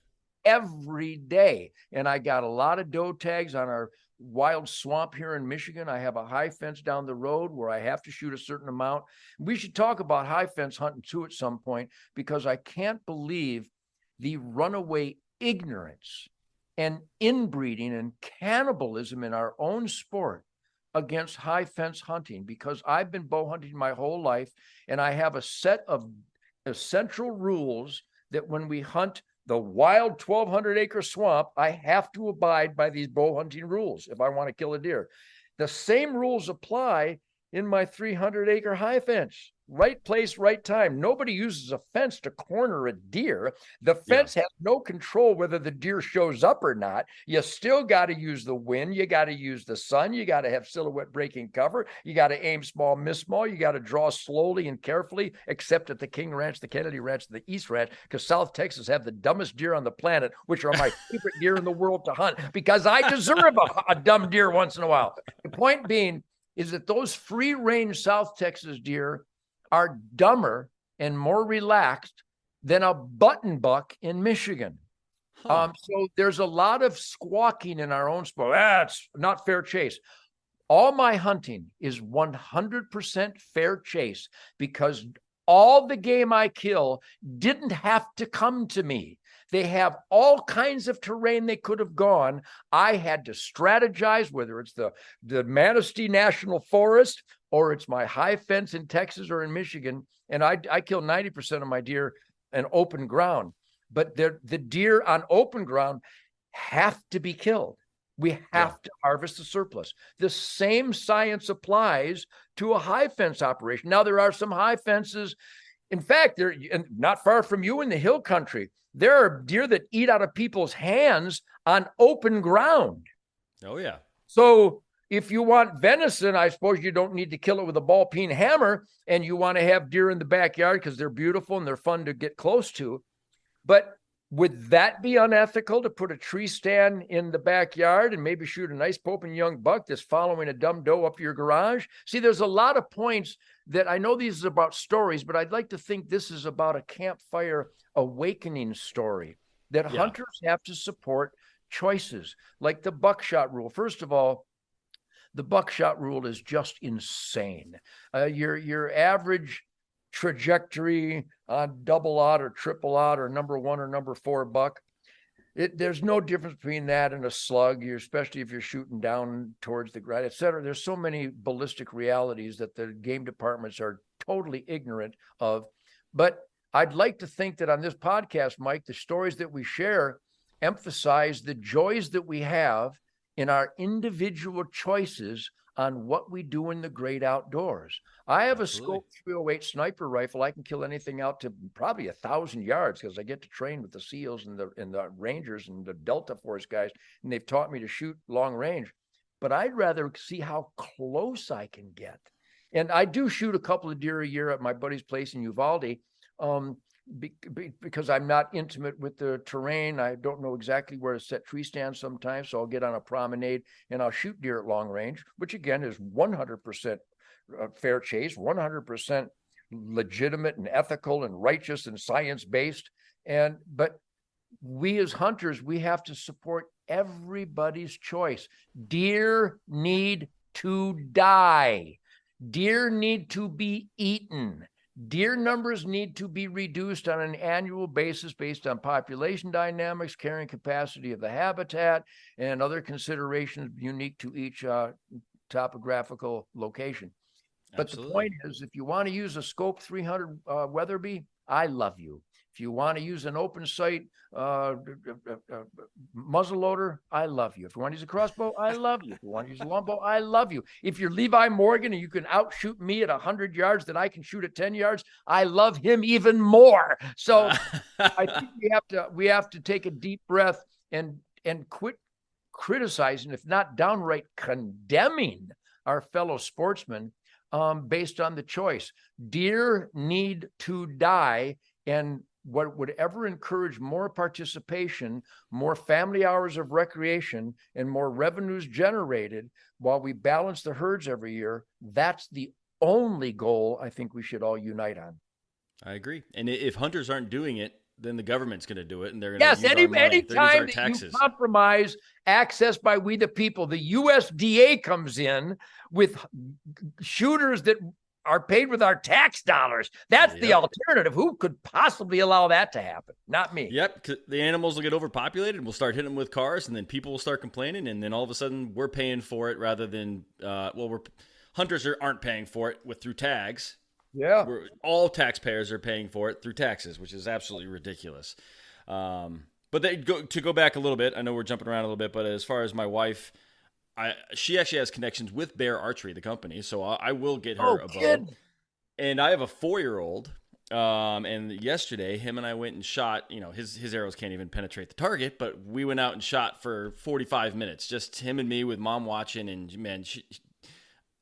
every day. And I got a lot of doe tags on our wild swamp here in Michigan. I have a high fence down the road where I have to shoot a certain amount. We should talk about high fence hunting too at some point, because I can't believe the runaway ignorance and inbreeding and cannibalism in our own sport against high fence hunting, because I've been bow hunting my whole life, and I have a set of essential rules that when we hunt the wild 1,200-acre swamp, I have to abide by these bow hunting rules if I want to kill a deer. The same rules apply in my 300-acre high fence. Right place, right time. Nobody uses a fence to corner a deer. The fence has no control whether the deer shows up or not. You still got to use the wind. You got to use the sun. You got to have silhouette breaking cover. You got to aim small, miss small. You got to draw slowly and carefully, except at the King Ranch, the Kennedy Ranch, the East Ranch, because South Texas have the dumbest deer on the planet, which are my favorite deer in the world to hunt, because I deserve a dumb deer once in a while. The point being is that those free-range South Texas deer are dumber and more relaxed than a button buck in Michigan. So there's a lot of squawking in our own sport. It's not fair chase. All my hunting is 100% fair chase, because all the game I kill didn't have to come to me. They have all kinds of terrain they could have gone. I had to strategize, whether it's the Manistee National Forest or it's my high fence in Texas or in Michigan. And I kill 90% of my deer in open ground. But the deer on open ground have to be killed. We have to harvest the surplus. The same science applies to a high fence operation. Now, there are some high fences. In fact, they're not far from you in the hill country. There are deer that eat out of people's hands on open ground. Oh, yeah. So if you want venison, I suppose you don't need to kill it with a ball peen hammer, and you want to have deer in the backyard because they're beautiful and they're fun to get close to. But would that be unethical, to put a tree stand in the backyard and maybe shoot a nice poping young buck that's following a dumb doe up your garage? See, there's a lot of points that I know these is about stories, but I'd like to think this is about a campfire awakening story, that hunters have to support choices like the buckshot rule. First of all, the buckshot rule is just insane. Your average trajectory on double odd or triple odd or number 1 or number 4 buck, there's no difference between that and a slug, especially if you're shooting down towards the ground, et cetera. There's so many ballistic realities that the game departments are totally ignorant of. But I'd like to think that on this podcast, Mike, the stories that we share emphasize the joys that we have in our individual choices on what we do in the great outdoors. I have a Scope 308 sniper rifle. I can kill anything out to probably 1,000 yards because I get to train with the SEALs and the Rangers and the Delta Force guys, and they've taught me to shoot long range. But I'd rather see how close I can get. And I do shoot a couple of deer a year at my buddy's place in Uvalde, because I'm not intimate with the terrain. I don't know exactly where to set tree stands sometimes, so I'll get on a promenade and I'll shoot deer at long range, which again is 100% fair chase, 100% legitimate and ethical and righteous and science-based. But we as hunters, we have to support everybody's choice. Deer need to die. Deer need to be eaten. Deer numbers need to be reduced on an annual basis based on population dynamics, carrying capacity of the habitat, and other considerations unique to each topographical location. But the point is, if you want to use a Scope 300 Weatherby, I love you. If you want to use an open sight muzzleloader, I love you. If you want to use a crossbow, I love you. If you want to use a longbow, I love you. If you're Levi Morgan and you can outshoot me at 100 yards that I can shoot at 10 yards, I love him even more. So I think we have to take a deep breath and quit criticizing, if not downright condemning, our fellow sportsmen based on the choice. Deer need to die, and what would ever encourage more participation, more family hours of recreation, and more revenues generated while we balance the herds every year, that's the only goal I think we should all unite on. I agree. And if hunters aren't doing it, then the government's going to do it, and they're going to use our money. Anytime that you compromise access by we the people, the USDA comes in with shooters that are paid with our tax dollars. That's the alternative. Who could possibly allow that to happen? Not me. Yep. The animals will get overpopulated. We'll start hitting them with cars, and then people will start complaining, and then all of a sudden we're paying for it rather than hunters aren't paying for it through tags. Yeah. All taxpayers are paying for it through taxes, which is absolutely ridiculous. But to go back a little bit, I know we're jumping around a little bit, but as far as my wife, she actually has connections with Bear Archery, the company, so I will get her Oh, a bow. kid. And I have a 4-year-old. And yesterday, him and I went and shot. His arrows can't even penetrate the target, but we went out and shot for 45 minutes, just him and me with mom watching. And man,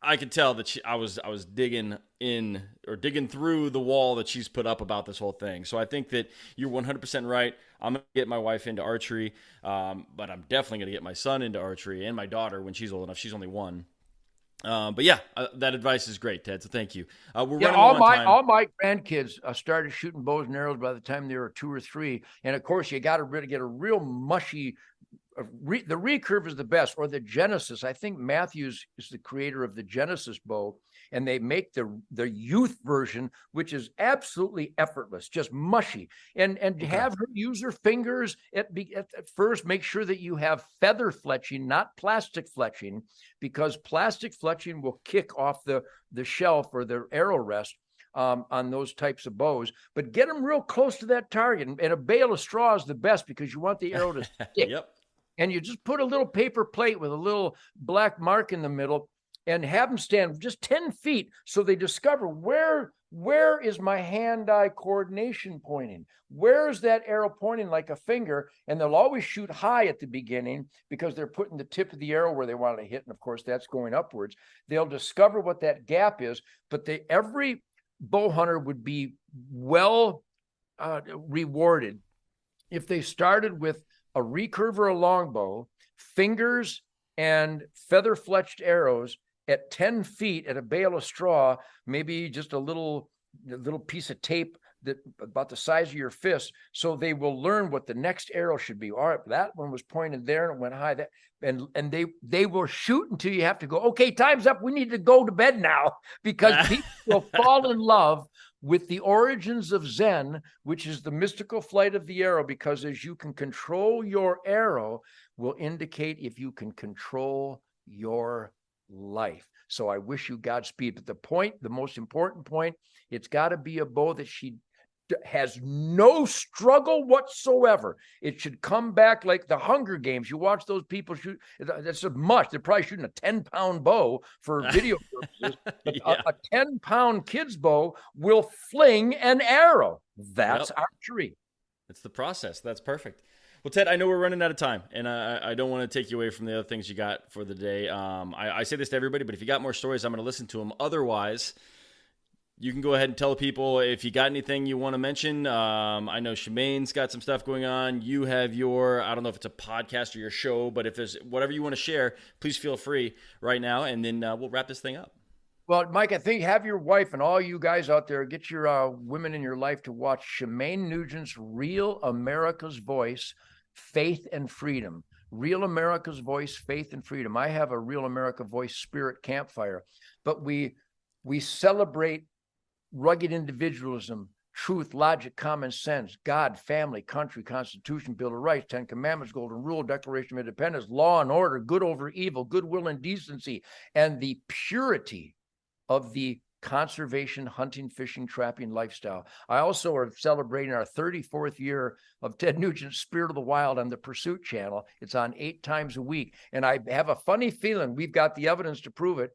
I could tell that I was digging through the wall that she's put up about this whole thing. So I think that you're 100% right. I'm gonna get my wife into archery, but I'm definitely gonna get my son into archery and my daughter when she's old enough. She's only 1. But yeah, that advice is great, Ted. So thank you. We're running low on time. All my grandkids started shooting bows and arrows by the time they were 2 or 3. And of course, you got to really get a real mushy. The recurve is the best, or the Genesis. I think Matthews is the creator of the Genesis bow, and they make the youth version, which is absolutely effortless, just mushy. And okay. Have her use her fingers at first. Make sure that you have feather fletching, not plastic fletching, because plastic fletching will kick off the shelf or the arrow rest on those types of bows. But get them real close to that target, and a bale of straw is the best because you want the arrow to stick. Yep. And you just put a little paper plate with a little black mark in the middle and have them stand just 10 feet so they discover where is my hand-eye coordination pointing? Where is that arrow pointing like a finger? And they'll always shoot high at the beginning because they're putting the tip of the arrow where they want to hit. And of course, that's going upwards. They'll discover what that gap is, but every bow hunter would be well rewarded if they started with a recurve or a longbow, fingers and feather fletched arrows at 10 feet at a bale of straw, maybe just a little piece of tape that about the size of your fist, so they will learn what the next arrow should be. All right, that one was pointed there and it went high. And they will shoot until you have to go, okay, time's up. We need to go to bed now, because people will fall in love with the origins of Zen, which is the mystical flight of the arrow, because as you can control your arrow will indicate if you can control your life. So I wish you Godspeed. But the most important point, it's got to be a bow that she has no struggle whatsoever. It should come back like the Hunger Games. You watch those people shoot. That's a must. They're probably shooting a 10-pound bow for video purposes. But yeah. a 10-pound kid's bow will fling an arrow. That's archery. That's the process. That's perfect. Well, Ted, I know we're running out of time, and I don't want to take you away from the other things you got for the day. I say this to everybody, but if you got more stories, I'm going to listen to them. Otherwise, you can go ahead and tell people if you got anything you want to mention. I know Shemaine's got some stuff going on. You have I don't know if it's a podcast or your show, but if there's whatever you want to share, please feel free right now, and then we'll wrap this thing up. Well, Mike, I think have your wife and all you guys out there, get your women in your life to watch Shemaine Nugent's Real America's Voice, Faith and Freedom. Real America's Voice, Faith and Freedom. I have a Real America Voice spirit campfire, but we celebrate rugged individualism, truth, logic, common sense, God, family, country, Constitution, Bill of Rights, 10 Commandments, Golden Rule, Declaration of Independence, law and order, good over evil, goodwill and decency, and the purity of the conservation, hunting, fishing, trapping lifestyle. I also are celebrating our 34th year of Ted Nugent's Spirit of the Wild on the Pursuit channel. It's on 8 times a week. And I have a funny feeling, we've got the evidence to prove it,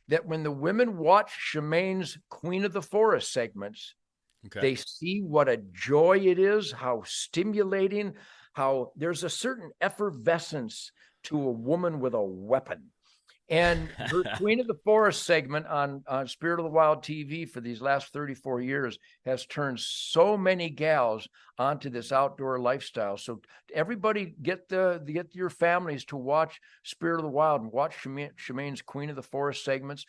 that when the women watch Shemaine's Queen of the Forest segments, they see what a joy it is, how stimulating, how there's a certain effervescence to a woman with a weapon. And her Queen of the Forest segment on Spirit of the Wild TV for these last 34 years has turned so many gals onto this outdoor lifestyle. So everybody get your families to watch Spirit of the Wild and watch Shemaine's Queen of the Forest segments.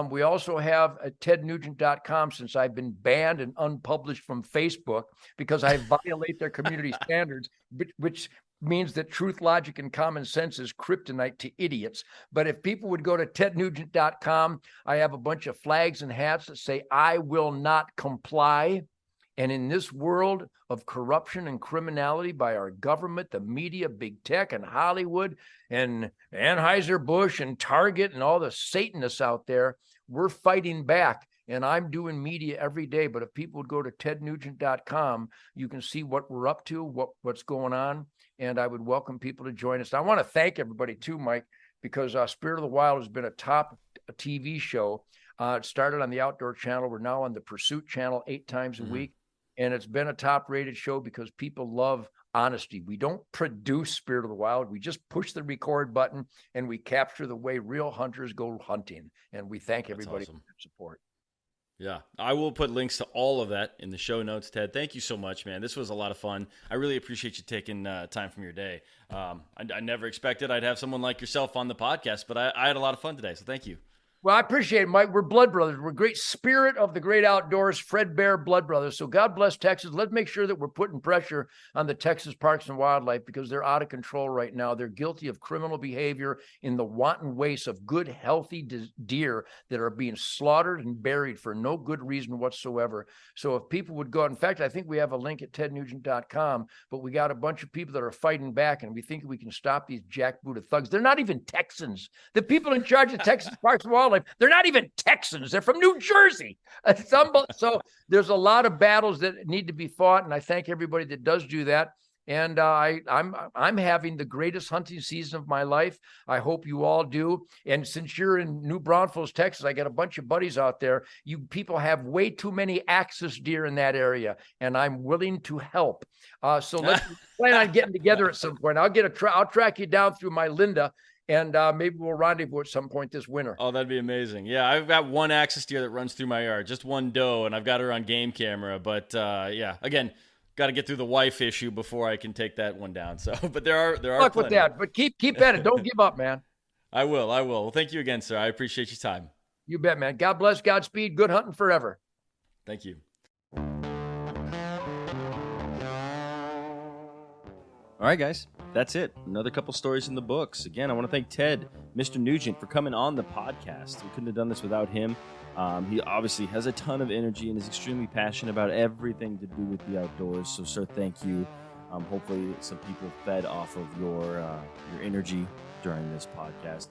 We also have at tednugent.com, since I've been banned and unpublished from Facebook because I violate their community standards, which means that truth, logic, and common sense is kryptonite to idiots. But if people would go to tednugent.com, I have a bunch of flags and hats that say, I will not comply. And in this world of corruption and criminality by our government, the media, big tech, and Hollywood, and Anheuser-Busch and Target and all the Satanists out there, we're fighting back. And I'm doing media every day, but if people would go to tednugent.com, you can see what we're up to, what's going on. And I would welcome people to join us. I want to thank everybody too, Mike, because Spirit of the Wild has been a top TV show. It started on the Outdoor Channel. We're now on the Pursuit Channel 8 times a week. And it's been a top rated show because people love honesty. We don't produce Spirit of the Wild. We just push the record button and we capture the way real hunters go hunting. And we thank everybody for their support. Yeah, I will put links to all of that in the show notes, Ted. Thank you so much, man. This was a lot of fun. I really appreciate you taking time from your day. I never expected I'd have someone like yourself on the podcast, but I had a lot of fun today, so thank you. Well, I appreciate it, Mike. We're blood brothers. We're great spirit of the great outdoors, Fred Bear blood brothers. So God bless Texas. Let's make sure that we're putting pressure on the Texas Parks and Wildlife because they're out of control right now. They're guilty of criminal behavior in the wanton waste of good, healthy deer that are being slaughtered and buried for no good reason whatsoever. So if people would go out, in fact, I think we have a link at tednugent.com, but we got a bunch of people that are fighting back and we think we can stop these jackbooted thugs. They're not even Texans. The people in charge of Texas Parks and Wildlife, they're not even Texans. They're from New Jersey. So there's a lot of battles that need to be fought, and I thank everybody that does do that. And I'm having the greatest hunting season of my life. I hope you all do. And since you're in New Braunfels, Texas, I got a bunch of buddies out there. You people have way too many axis deer in that area, and I'm willing to help. So let's plan on getting together at some point. I'll track you down through my Linda. And maybe we'll rendezvous at some point this winter. Oh, that'd be amazing. Yeah, I've got one axis deer that runs through my yard, just one doe, and I've got her on game camera. But yeah, again, got to get through the wife issue before I can take that one down. So, but there are luck plenty with that. But keep at it. Don't give up, man. I will. Well, thank you again, sir. I appreciate your time. You bet, man. God bless. Godspeed. Good hunting forever. Thank you. All right, guys, that's it. Another couple stories in the books. Again, I want to thank Ted, Mr. Nugent, for coming on the podcast. We couldn't have done this without him. He obviously has a ton of energy and is extremely passionate about everything to do with the outdoors. So, sir, thank you. Hopefully some people fed off of your energy during this podcast.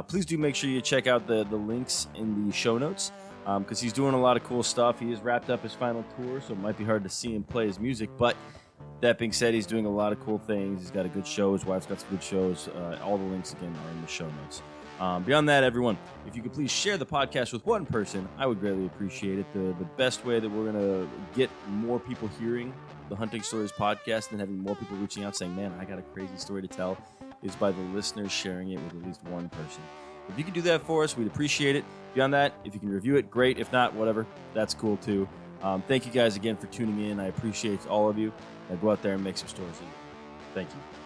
Please do make sure you check out the links in the show notes because he's doing a lot of cool stuff. He has wrapped up his final tour, so it might be hard to see him play his music, but that being said, he's doing a lot of cool things. He's got a good show. His wife's got some good shows. All the links, again, are in the show notes. Beyond that, everyone, if you could please share the podcast with one person, I would greatly appreciate it. The best way that we're going to get more people hearing the Hunting Stories podcast and having more people reaching out saying, man, I got a crazy story to tell, is by the listeners sharing it with at least one person. If you could do that for us, we'd appreciate it. Beyond that, if you can review it, great. If not, whatever, that's cool too. Thank you guys again for tuning in. I appreciate all of you. Now go out there and make some stories. Thank you.